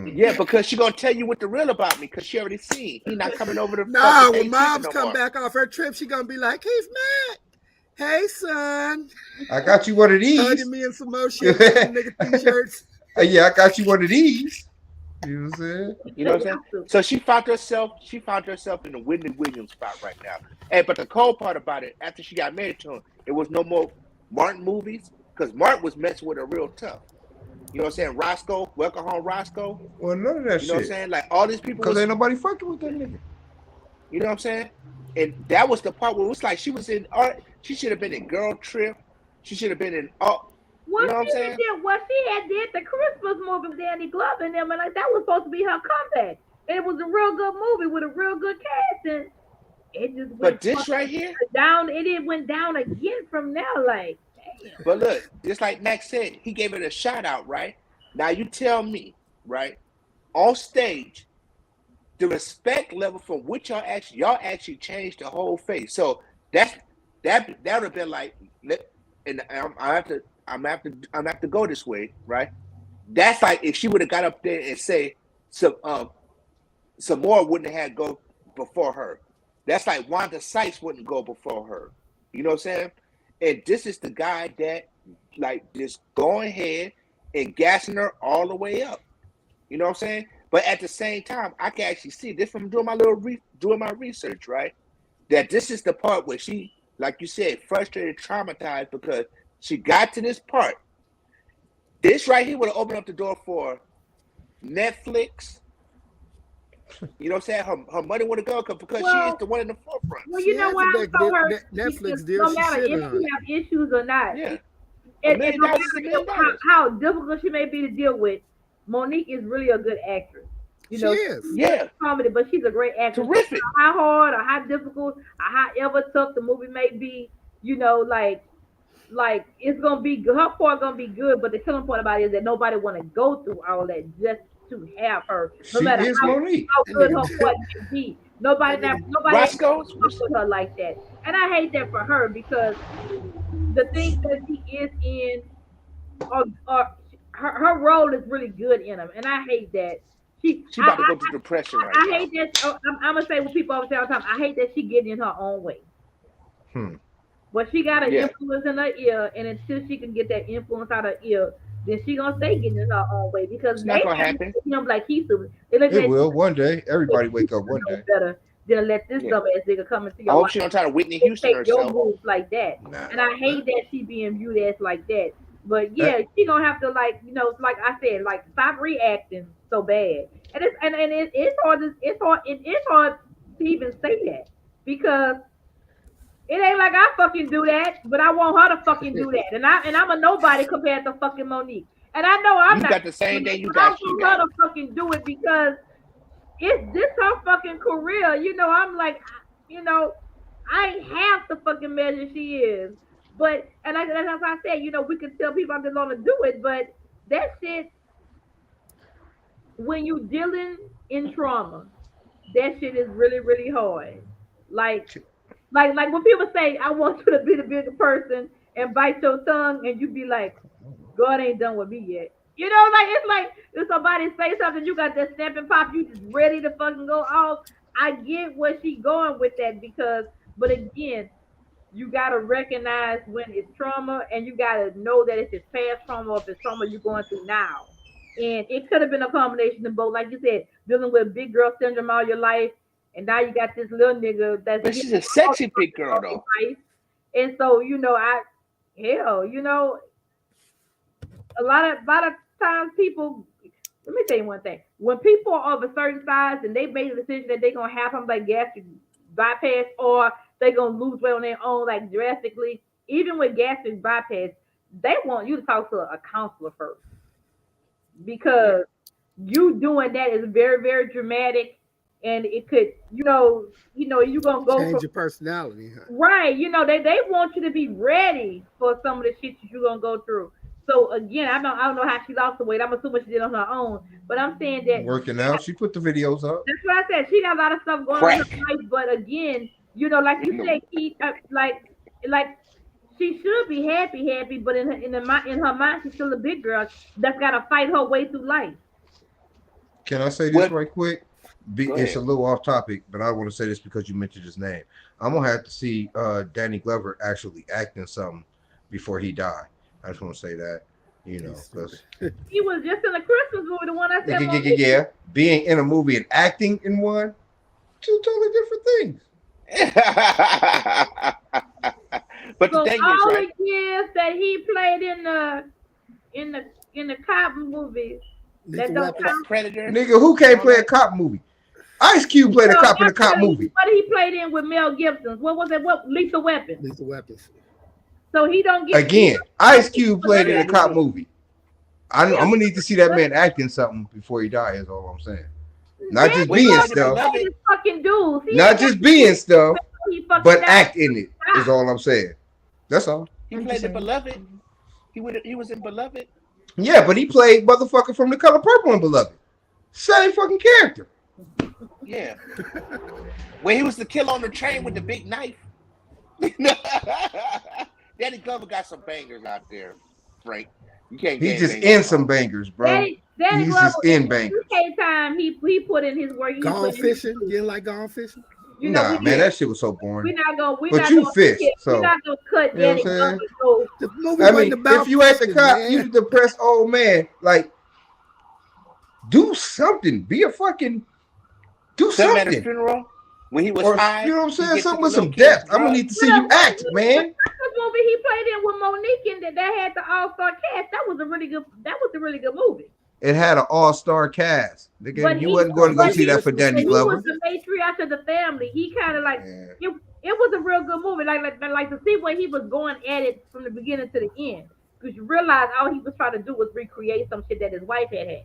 yeah, because she gonna tell you what the real about me, because she already seen he not coming over to Nah, fucking when Thanksgiving moms no come more. back off her trip, she gonna be like, he's mad. Hey, son. I got you one of these. Hugging me and some more shit, giving nigga t-shirts. Yeah, I got you one of these. You know what I'm saying? You know what I'm saying? So she found herself in the Whitney Williams spot right now. And but the cold part about it, after she got married to him, it was no more Martin movies, because Martin was messing with her real tough. You know what I'm saying? Roscoe, Welcome Home Roscoe. Well, none of that You know what I'm shit. saying? Like all these people Because was, ain't nobody fucking with that nigga. you know what I'm saying? And that was the part where it was like she was in art. She should have been in Girl Trip. She should have been in you know what I'm saying? She had did the Christmas movie with Danny Glover and them, and like that was supposed to be her comeback. And it was a real good movie with a real good cast, and it just went But this right here, down. It went down again from now. Like, damn. but look, just like Max said, he gave it a shout out, right? Now you tell me, right? On stage, the respect level from which y'all actually changed the whole face. So that would have been like, and I have to go this way, right? That's like if she would have got up there and say some more wouldn't have had go before her. That's like Wanda Sykes wouldn't go before her. You know what I'm saying? And this is the guy that like just going ahead and gassing her all the way up. You know what I'm saying? But at the same time, I can actually see this from doing my research, right? That this is the part where she, like you said, frustrated, traumatized because she got to this part. This right here would have opened up the door for Netflix. You know what I'm saying? Her money would have gone because she is the one in the forefront. Well, you know why I'm so hurt? Netflix deal. No matter if she have issues or not, yeah, and $1 no million is $1 million. how difficult she may be to deal with, Monique is really a good actress. You know, she is. Yeah, comedy, but she's a great actress. terrific. How hard or how difficult or however tough the movie may be, you know, like it's gonna be her part gonna be good, but the killing part about it is that nobody want to go through all that just to have her. No She matter is Monique. how good her part may be, nobody Roscoe, with her like that, and I hate that for her because the things that she is in are her role is really good in them, and I hate that she about to go through depression right I now. hate that. I'm gonna say what people always say all the time. I hate that she getting in her own way. But she got an influence in her ear, and until she can get that influence out of her ear, then she gonna stay getting in her own way because it's not gonna happen. Him like he's stupid. It will one day. Everybody wake up one day. Better than let this dumbass nigga come into your I hope life. she don't try to Whitney Houston herself. Your moves like that, and I hate that she being viewed as like that. But yeah, she gonna have to like like I said, like stop reacting so bad. And it's hard to even say that because it ain't like I fucking do that, but I want her to fucking do that. And I'm a nobody compared to fucking Monique. And I know I'm you not. Got the same day you I got. want her to fucking do it because it's this her fucking career. I'm like, I ain't half the fucking measure she is. But as I said, we can tell people I'm just gonna do it, but that shit, when you dealing in trauma, that shit is really, really hard. Like when people say, I want you to be the bigger person and bite your tongue, and you be like, God ain't done with me yet. It's like if somebody say something, you got that snap and pop, you just ready to fucking go off. I get where she going with that but again, you gotta recognize when it's trauma, and you gotta know that if it's past trauma or if it's trauma you're going through now. And it could have been a combination of both, like you said, dealing with big girl syndrome all your life, and now you got this little nigga that's. But she's a sexy big girl though. And so a lot of times people. Let me tell you one thing: when people are of a certain size and they made a decision that they're gonna have something like gastric bypass or they're gonna lose weight on their own, like drastically, even with gastric bypass, they want you to talk to a counselor first because you doing that is very, very dramatic, and it could, you're gonna go from Change your personality. Huh? right. They want you to be ready for some of the shit that you're gonna go through. So again, I don't know how she lost the weight. I'm assuming she did on her own, but I'm saying that Working out. She put the videos up. that's what I said. She got a lot of stuff going on in her life, but again, like you said, Keith, like she should be happy, but in her mind, she's still a big girl that's got to fight her way through life. Can I say this right quick? It's a little off topic, but I want to say this because you mentioned his name. I'm gonna have to see Danny Glover actually acting something before he died. I just want to say that, because he was just in a Christmas movie, the one I said. Yeah, being in a movie and acting in one, two totally different things. But the thing all is, right? the years that he played in the cop movies, that don't count. Predator. Nigga, who can't play a cop movie? Ice Cube played a cop in a cop movie. What he played in with Mel Gibson? What was it? What Lethal Weapon? Lethal Weapons. So he don't get again. Ice Cube played in a cop movie. I'm gonna need to see that man acting something before he dies. Is all I'm saying. Not just being stuff. Not just being stuff, but act in it. Is all I'm saying. That's all. He played in Beloved. He was in Beloved. Yeah, but he played motherfucker from The Color Purple in Beloved. Same fucking character. Yeah. When he was the killer on the train with the big knife. Danny Glover got some bangers out there, Frank. You can't. He's just in some bangers, bro. He's just in bangers. Time he put in his work. Gone fishing. You didn't like gone fishing? Nah, man, that shit was so boring. But you fish, so we're not gonna cut Danny Glover. The movie I mean, if you at the cop, man. you depressed old man, like, do something. Be a fucking. Do something. At a funeral when he was high. You know what I'm saying? Something with some depth. I'm gonna need to see you act, man. The movie he played in with Monique and that had the all-star cast. That was a really good movie. It had an all-star cast. Nigga, you wasn't going to go see that for Danny Glover. He was the matriarch of the family. He kind of like it was a real good movie. Like to see where he was going at it from the beginning to the end. Because you realize all he was trying to do was recreate some shit that his wife had.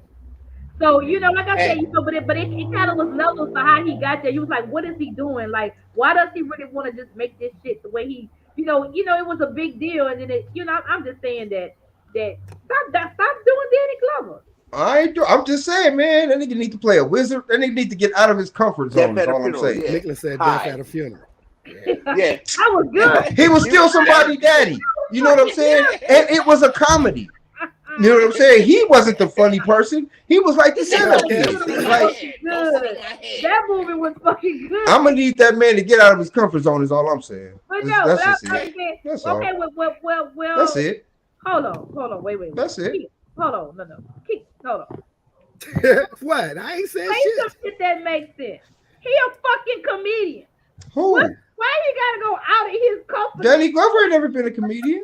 So, like I said, but it kind of was levels to how he got there. He was like, what is he doing? Like, why does he really want to just make this shit the way he, it was a big deal. And then, I'm just saying that stop doing Danny Glover. I'm just saying, man, that nigga need to play a wizard. That nigga need to get out of his comfort zone. That's all I'm saying. Yeah. Nicholas said death at a funeral. Yeah. That was good. He was still somebody's daddy. You know what I'm saying? And it was a comedy. You know what I'm saying? He wasn't the funny person. He was like the setup. That movie was fucking good. I'm gonna need that man to get out of his comfort zone. Is all I'm saying. But That's all. Okay, well. That's it. Hold on. Wait. That's it. Keith, hold on. No. Keith, hold on. What? I ain't saying Say some shit that makes sense. He a fucking comedian. Who? Why you gotta go out of his comfort? Danny Glover ain't never been a comedian.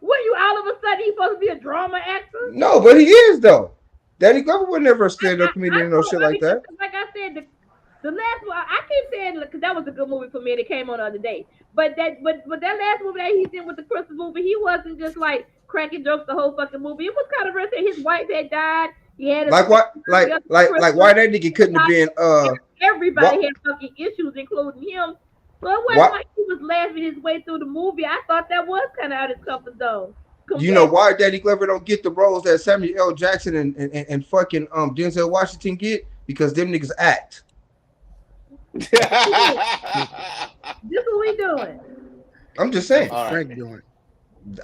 When you all of a sudden he's supposed to be a drama actor? No, but he is though. Danny Glover was never a stand-up comedian or no shit like that. Like I said, the last one I keep saying because that was a good movie for me. That came on the other day. But that last movie that he's in with the Christmas movie, he wasn't just like cracking jokes the whole fucking movie. It was kind of real. His wife had died. He had like what? Like why that nigga couldn't have been Everybody had fucking issues, including him. So it wasn't like he was laughing his way through the movie. I thought that was kind of out of his comfort zone. You know why Danny Glover don't get the roles that Samuel L. Jackson and fucking Denzel Washington get? Because them niggas act. This is what we doing. I'm just saying. Frank doing.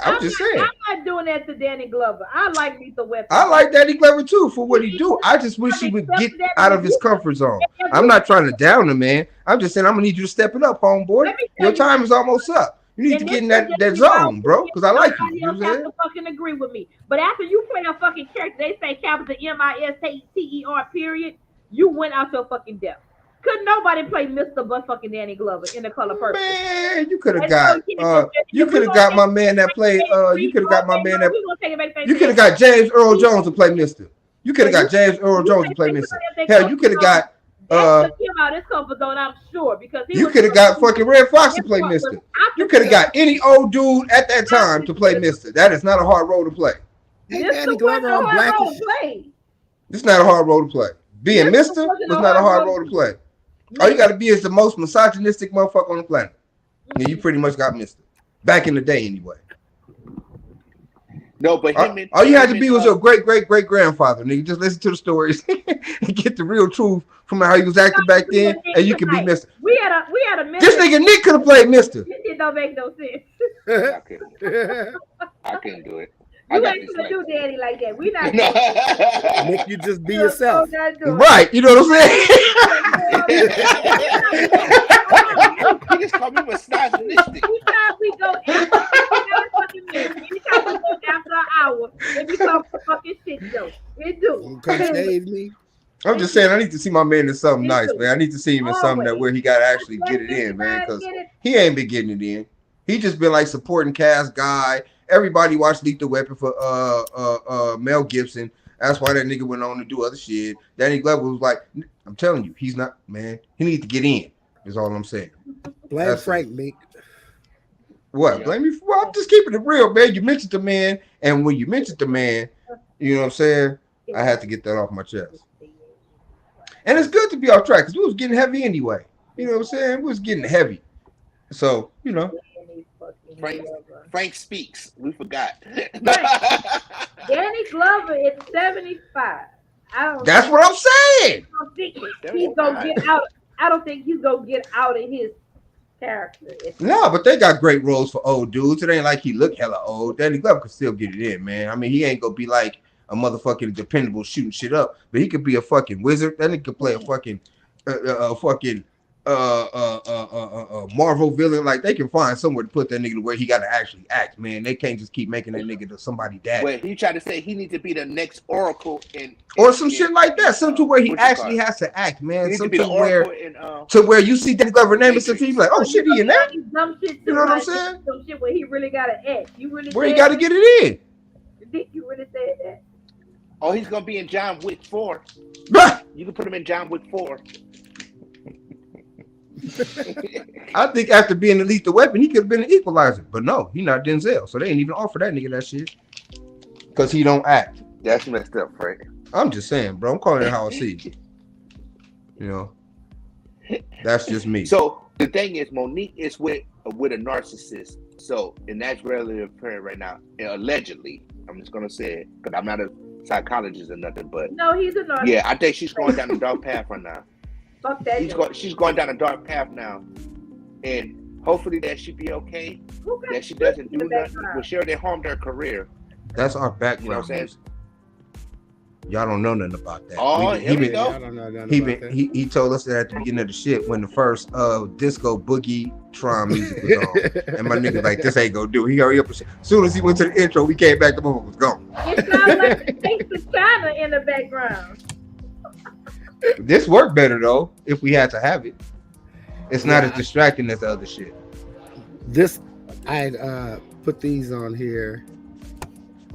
I'm just saying. I'm not doing that to Danny Glover. I like Lethal Weapon. I like Danny Glover too for what he do. I just wish he would get out of his comfort zone. I'm not trying to down him, man. I'm just saying I'm gonna need you to step it up, homeboy. Your time is almost up. You need to get in that zone, bro, because I like you. You know what I'm saying? Fucking agree with me. But after you play a fucking character, they say capital MISTER period. You went out your fucking depth. Couldn't nobody play Mr. But fucking Danny Glover in The Color Purple? Man, you could have got my man that played you could have got my man that you could have got James Earl Jones to play Mr. You could have got James Earl Jones to play Mr. Hell, you could have got out his comfort zone, I'm sure, because you could have got fucking Red Fox to play Mr. You could have got any old dude at that time to play Mr. That is not a hard role to play. Danny Glover on Blackish. It's not a hard role to play. Being Mr. was not a hard role to play. All you got to be is the most misogynistic motherfucker on the planet. Yeah, you pretty much got Mister. Back in the day, anyway. No, but all you had to be was your great grandfather, nigga. Just listen to the stories and get the real truth from how he was acting back then, and you could be Mister. We had a Mister. This nigga Nick could have played Mister. This shit don't make no sense. I couldn't do it. You ain't gonna do daddy like that. We not. Nick, you just be yourself. Right? You know what I'm saying? He just called me misogynistic. Anytime we go after an hour, it becomes a fucking shit show. It do. You come save me. I'm just saying, I need to see my man in something nice, man. I need to see him in something that where he got to actually get it in, man, because he ain't been getting it in. He just been like supporting cast guy. Everybody watched Lethal Weapon for Mel Gibson. That's why that nigga went on to do other shit. Danny Glover was like, I'm telling you, he's not, man. He needs to get in. Is all I'm saying. Blame Frank, Meek. What? Blame me? Well, I'm just keeping it real, man. You mentioned the man, and when you mentioned the man, you know what I'm saying? I had to get that off my chest. And it's good to be off track because we was getting heavy anyway. You know what I'm saying? We was getting heavy. So, you know. Frank speaks. We forgot. Danny Glover is 75. That's what I'm saying. I don't think he's gonna get out. I don't think he's gonna get out of his character. No, but they got great roles for old dudes. It ain't like he look hella old. Danny Glover could still get it in, man. I mean, he ain't gonna be like a motherfucking dependable shooting shit up, but he could be a fucking wizard. That nigga could play a fucking Marvel villain. Like, they can find somewhere to put that nigga to where he got to actually act, man. They can't just keep making that nigga to somebody dad. Well, he tried to say he needs to be the next Oracle or some shit like that. Something to where he actually has to act, man. Something to where you see Danny Glover name and some shit, like, oh shit, he in that. You know what I'm saying? Some shit where he really got to act. You really where he got to get it in. Think you really said that? Oh, he's gonna be in John Wick 4. You can put him in John Wick 4. I think after being a Lethal Weapon, he could have been an Equalizer, but no, he not Denzel, so they ain't even offer that nigga that shit because he don't act. That's messed up, Frank. I'm just saying, bro. I'm calling it how I see it. You know, that's just me. So the thing is, Monique is with a narcissist. So, and that's rarely apparent right now. Allegedly, I'm just gonna say it because I'm not a psychologist or nothing, but no, he's a narcissist. Yeah, I think she's going down the dark path right now. Fuck that. She's going down a dark path now, and hopefully that she be okay. That she doesn't do nothing. Well, sure, they harmed her career. That's our background. You know what I'm saying? Y'all don't know nothing about that. Oh, here we go. He told us that at the beginning of the shit when the first disco boogie Tron music was on, and my nigga like, this ain't gonna do it. He hurry up. As soon as he went to the intro, we came back. The moment was gone. It sounds like the taste of China in the background. This worked better though. If we had to have it, it's not as distracting as the other shit. This I put these on here.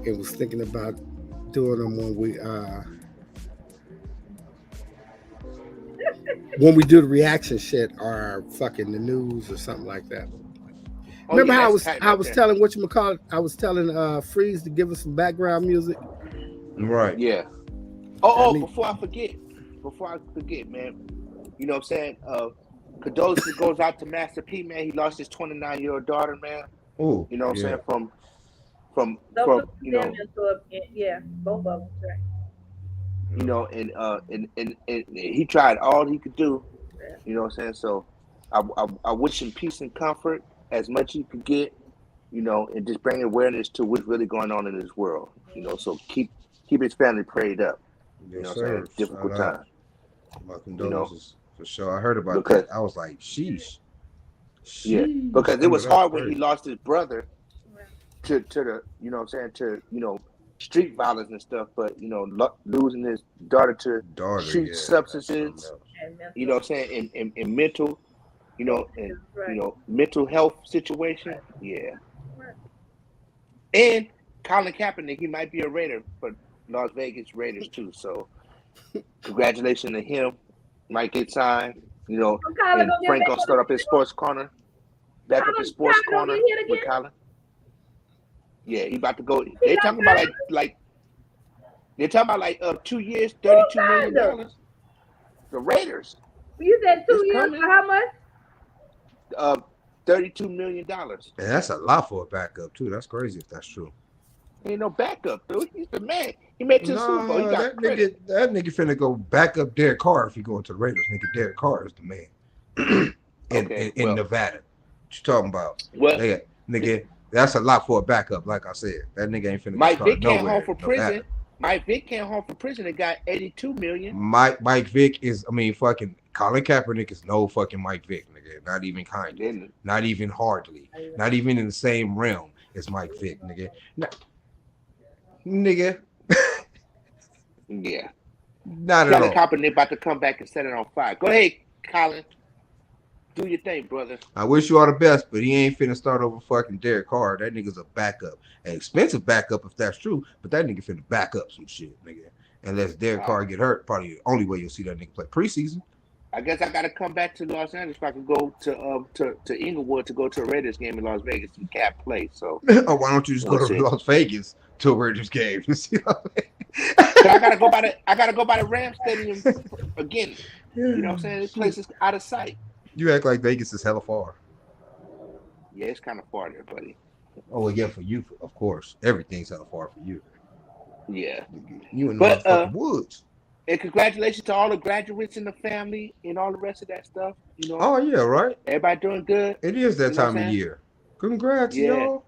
It was thinking about doing them when we do the reaction shit or fucking the news or something like that. Remember how I was telling whatchamacallit, I was telling Freeze to give us some background music. Right. Yeah. Oh, before I forget, man. You know what I'm saying? Condolences goes out to Master P, man. He lost his 29-year-old daughter, man. Oh. You know what I'm saying? From you know, yeah, both of them, right. You know, and he tried all he could do. You know what I'm saying? So I wish him peace and comfort as much as he could get, you know, and just bring awareness to what's really going on in this world. You know, so keep his family prayed up. Yes, you know what sir. I'm saying? Difficult time. My condolences, for sure. I heard about that. I was like, sheesh. Yeah, because it was hard when he lost his brother to the, you know what I'm saying, to, you know, street violence and stuff, but, you know, losing his daughter to street substances, you know what I'm saying, and mental, you know, and, you know, mental health situation. Yeah. And Colin Kaepernick, he might be a Raider for Las Vegas Raiders too, so congratulations to him. Might get signed, you know, and Frank gonna start up his sports corner. Back up his sports corner with Colin. Yeah, he about to go. They're talking about like 2 years, $32 million. The Raiders. You said 2 It's years coming. for how much? $32 million. And that's a lot for a backup too. That's crazy if that's true. Ain't no backup, dude. He's the man. He made it to the Super Bowl. He No, got credit. that nigga finna go back up Derek Carr if he go into the Raiders. Nigga, Derek Carr is the man. in Nevada. What you talking about? Well, Nigga, that's a lot for a backup. Like I said, that nigga ain't finna Mike start Vick came nowhere. home from prison. Mike Vick came home from prison and got $82 million. Mike Vick is, fucking Colin Kaepernick is no fucking Mike Vick, nigga. Not even kind. Not even hardly. Not even in the same realm as Mike Vick, nigga. Nigga. Yeah. Not at all. Colin Kaepernick about to come back and set it on fire. Go ahead, Colin. Do your thing, brother. I wish you all the best, but he ain't finna start over fucking Derek Carr. That nigga's a backup. An expensive backup if that's true, but that nigga finna back up some shit, nigga. Unless Derek Carr get hurt, probably the only way you'll see that nigga play preseason. I guess I gotta come back to Los Angeles if I can go to Inglewood to go to a Raiders game in Las Vegas. You can't play, so. Oh, why don't you just go to Las Vegas to a Raiders game? I gotta go by the Rams Stadium again. You know what I'm saying? This place is out of sight. You act like Vegas is hella far. Yeah, it's kind of far there, buddy. Oh, well, yeah, for you, of course. Everything's hella far for you. Yeah. You in the motherfucking woods. And congratulations to all the graduates in the family and all the rest of that stuff. You know. Oh, yeah, right? Everybody doing good. It is that time of year. Congrats, y'all.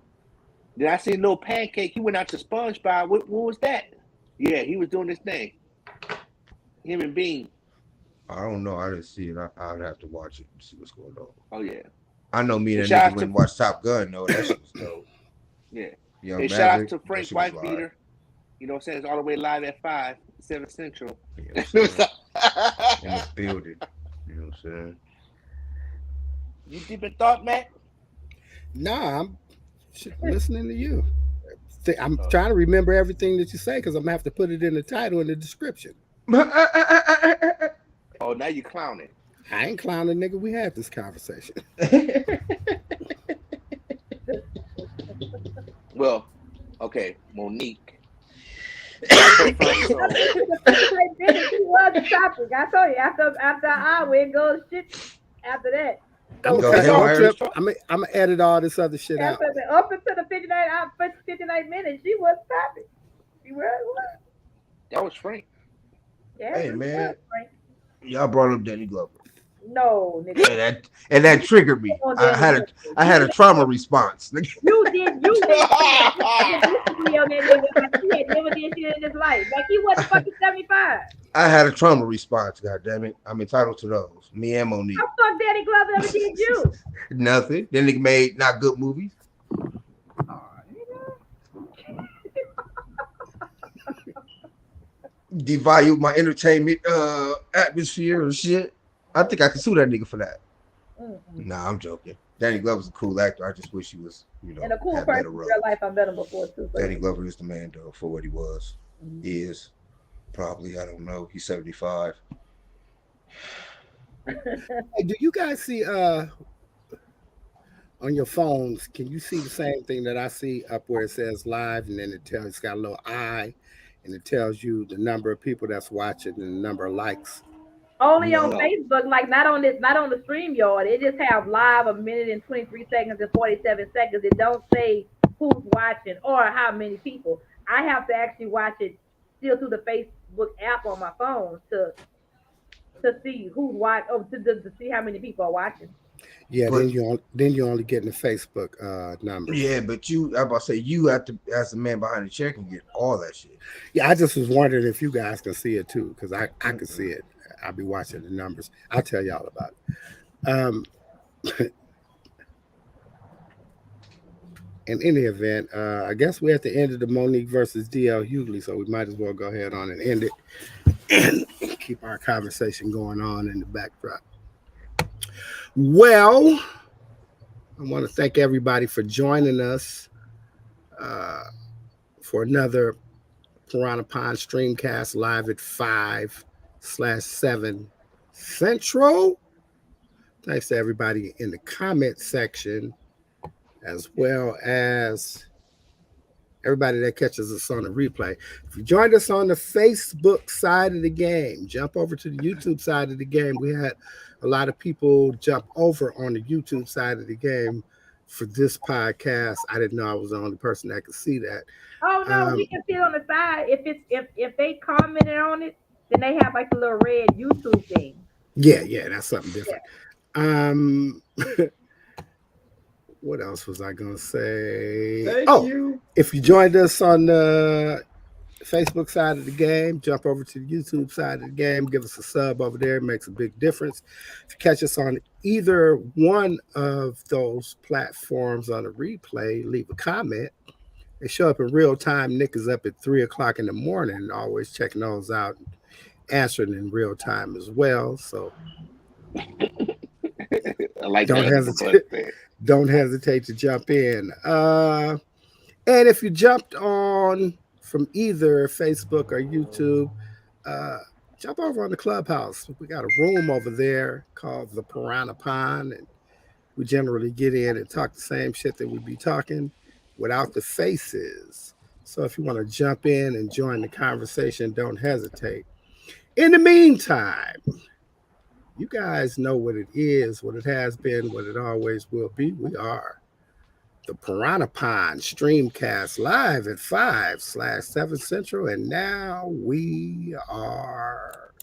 Then I seen Little Pancake. He went out to SpongeBob. What was that? Yeah, he was doing this thing. Him and Bean. I don't know. I didn't see it. I'd have to watch it and see what's going on. Oh, yeah. I know me and that nigga went and watched Top Gun, though. That shit was dope. Yeah. Young shout out to Frank White Beater. You know what I'm saying? It's all the way live at 5, 7 Central. You know what I'm saying? In the building. You know what I'm saying? You deep in thought, Matt? Nah, I'm listening to you. I'm trying to remember everything that you say because I'm going to have to put it in the title and the description. Oh, now you clowning. I ain't clowning, nigga. We had this conversation. Well, okay, Monique. She was the topic. I told you after an hour it goes shit. After that, I'm gonna edit all this other shit out. Up until the 59 minutes, she was topic. She was. That was Frank. Yeah, hey man, y'all brought up Danny Glover. No, nigga. And that triggered me. I had a trauma response. You did. He had never did shit in his life. Like he wasn't fucking 75. I had a trauma response. God damn it, I'm entitled to those. Me and Monique. How fuck Danny Glover ever did you? Nothing. Then nigga made not good movies. Devalue my entertainment atmosphere and shit. I think I could sue that nigga for that. Mm-hmm. Nah, I'm joking. Danny Glover's a cool actor. I just wish he was, and a cool person in real life. I met him before too. Danny Glover is the man though for what he was. Mm-hmm. He is probably, I don't know. He's 75. Hey, do you guys see on your phones? Can you see the same thing that I see up where it says live, and then it's got a little eye, and it tells you the number of people that's watching and the number of likes. Only on Facebook, like not on the StreamYard. It just have live 1 minute and 23 seconds and 47 seconds. It don't say who's watching or how many people. I have to actually watch it still through the Facebook app on my phone to see who's watching, to see how many people are watching. Yeah, but then you only getting the Facebook numbers. Yeah, but I'm about to say you have to, as the man behind the chair, can get all that shit. Yeah, I just was wondering if you guys can see it too, because I can see it. I'll be watching the numbers. I'll tell y'all about it. In any event, I guess we're at the end of the Monique versus DL Hughley, so we might as well go ahead on and end it and keep our conversation going on in the backdrop. Well, I want to thank everybody for joining us for another Piranha Pond StreamCast live at 5/7 Central. Thanks to everybody in the comment section, as well as everybody that catches us on the replay. If you joined us on the Facebook side of the game, jump over to the YouTube side of the game. We had a lot of people jump over on the YouTube side of the game for this podcast. I didn't know I was the only person that could see that. Oh no, we can see it on the side. If they commented on it, then they have like a little red YouTube thing. Yeah, that's something different. What else was I gonna say? Thank you. If you joined us on the Facebook side of the game, jump over to the YouTube side of the game, give us a sub over there. It makes a big difference. If you catch us on either one of those platforms on a replay, leave a comment. They show up in real time. Nick is up at 3:00 in the morning, always checking those out, answering in real time as well. So I like don't that. hesitate. Don't hesitate to jump in. And if you jumped on from either Facebook or YouTube, jump over on the Clubhouse. We got a room over there called the Piranha Pond, and we generally get in and talk the same shit that we be talking without the faces. So if you want to jump in and join the conversation, don't hesitate. In the meantime, you guys know what it is, what it has been, what it always will be. We are the Piranha Pond StreamCast live at 5/7 Central, and now we are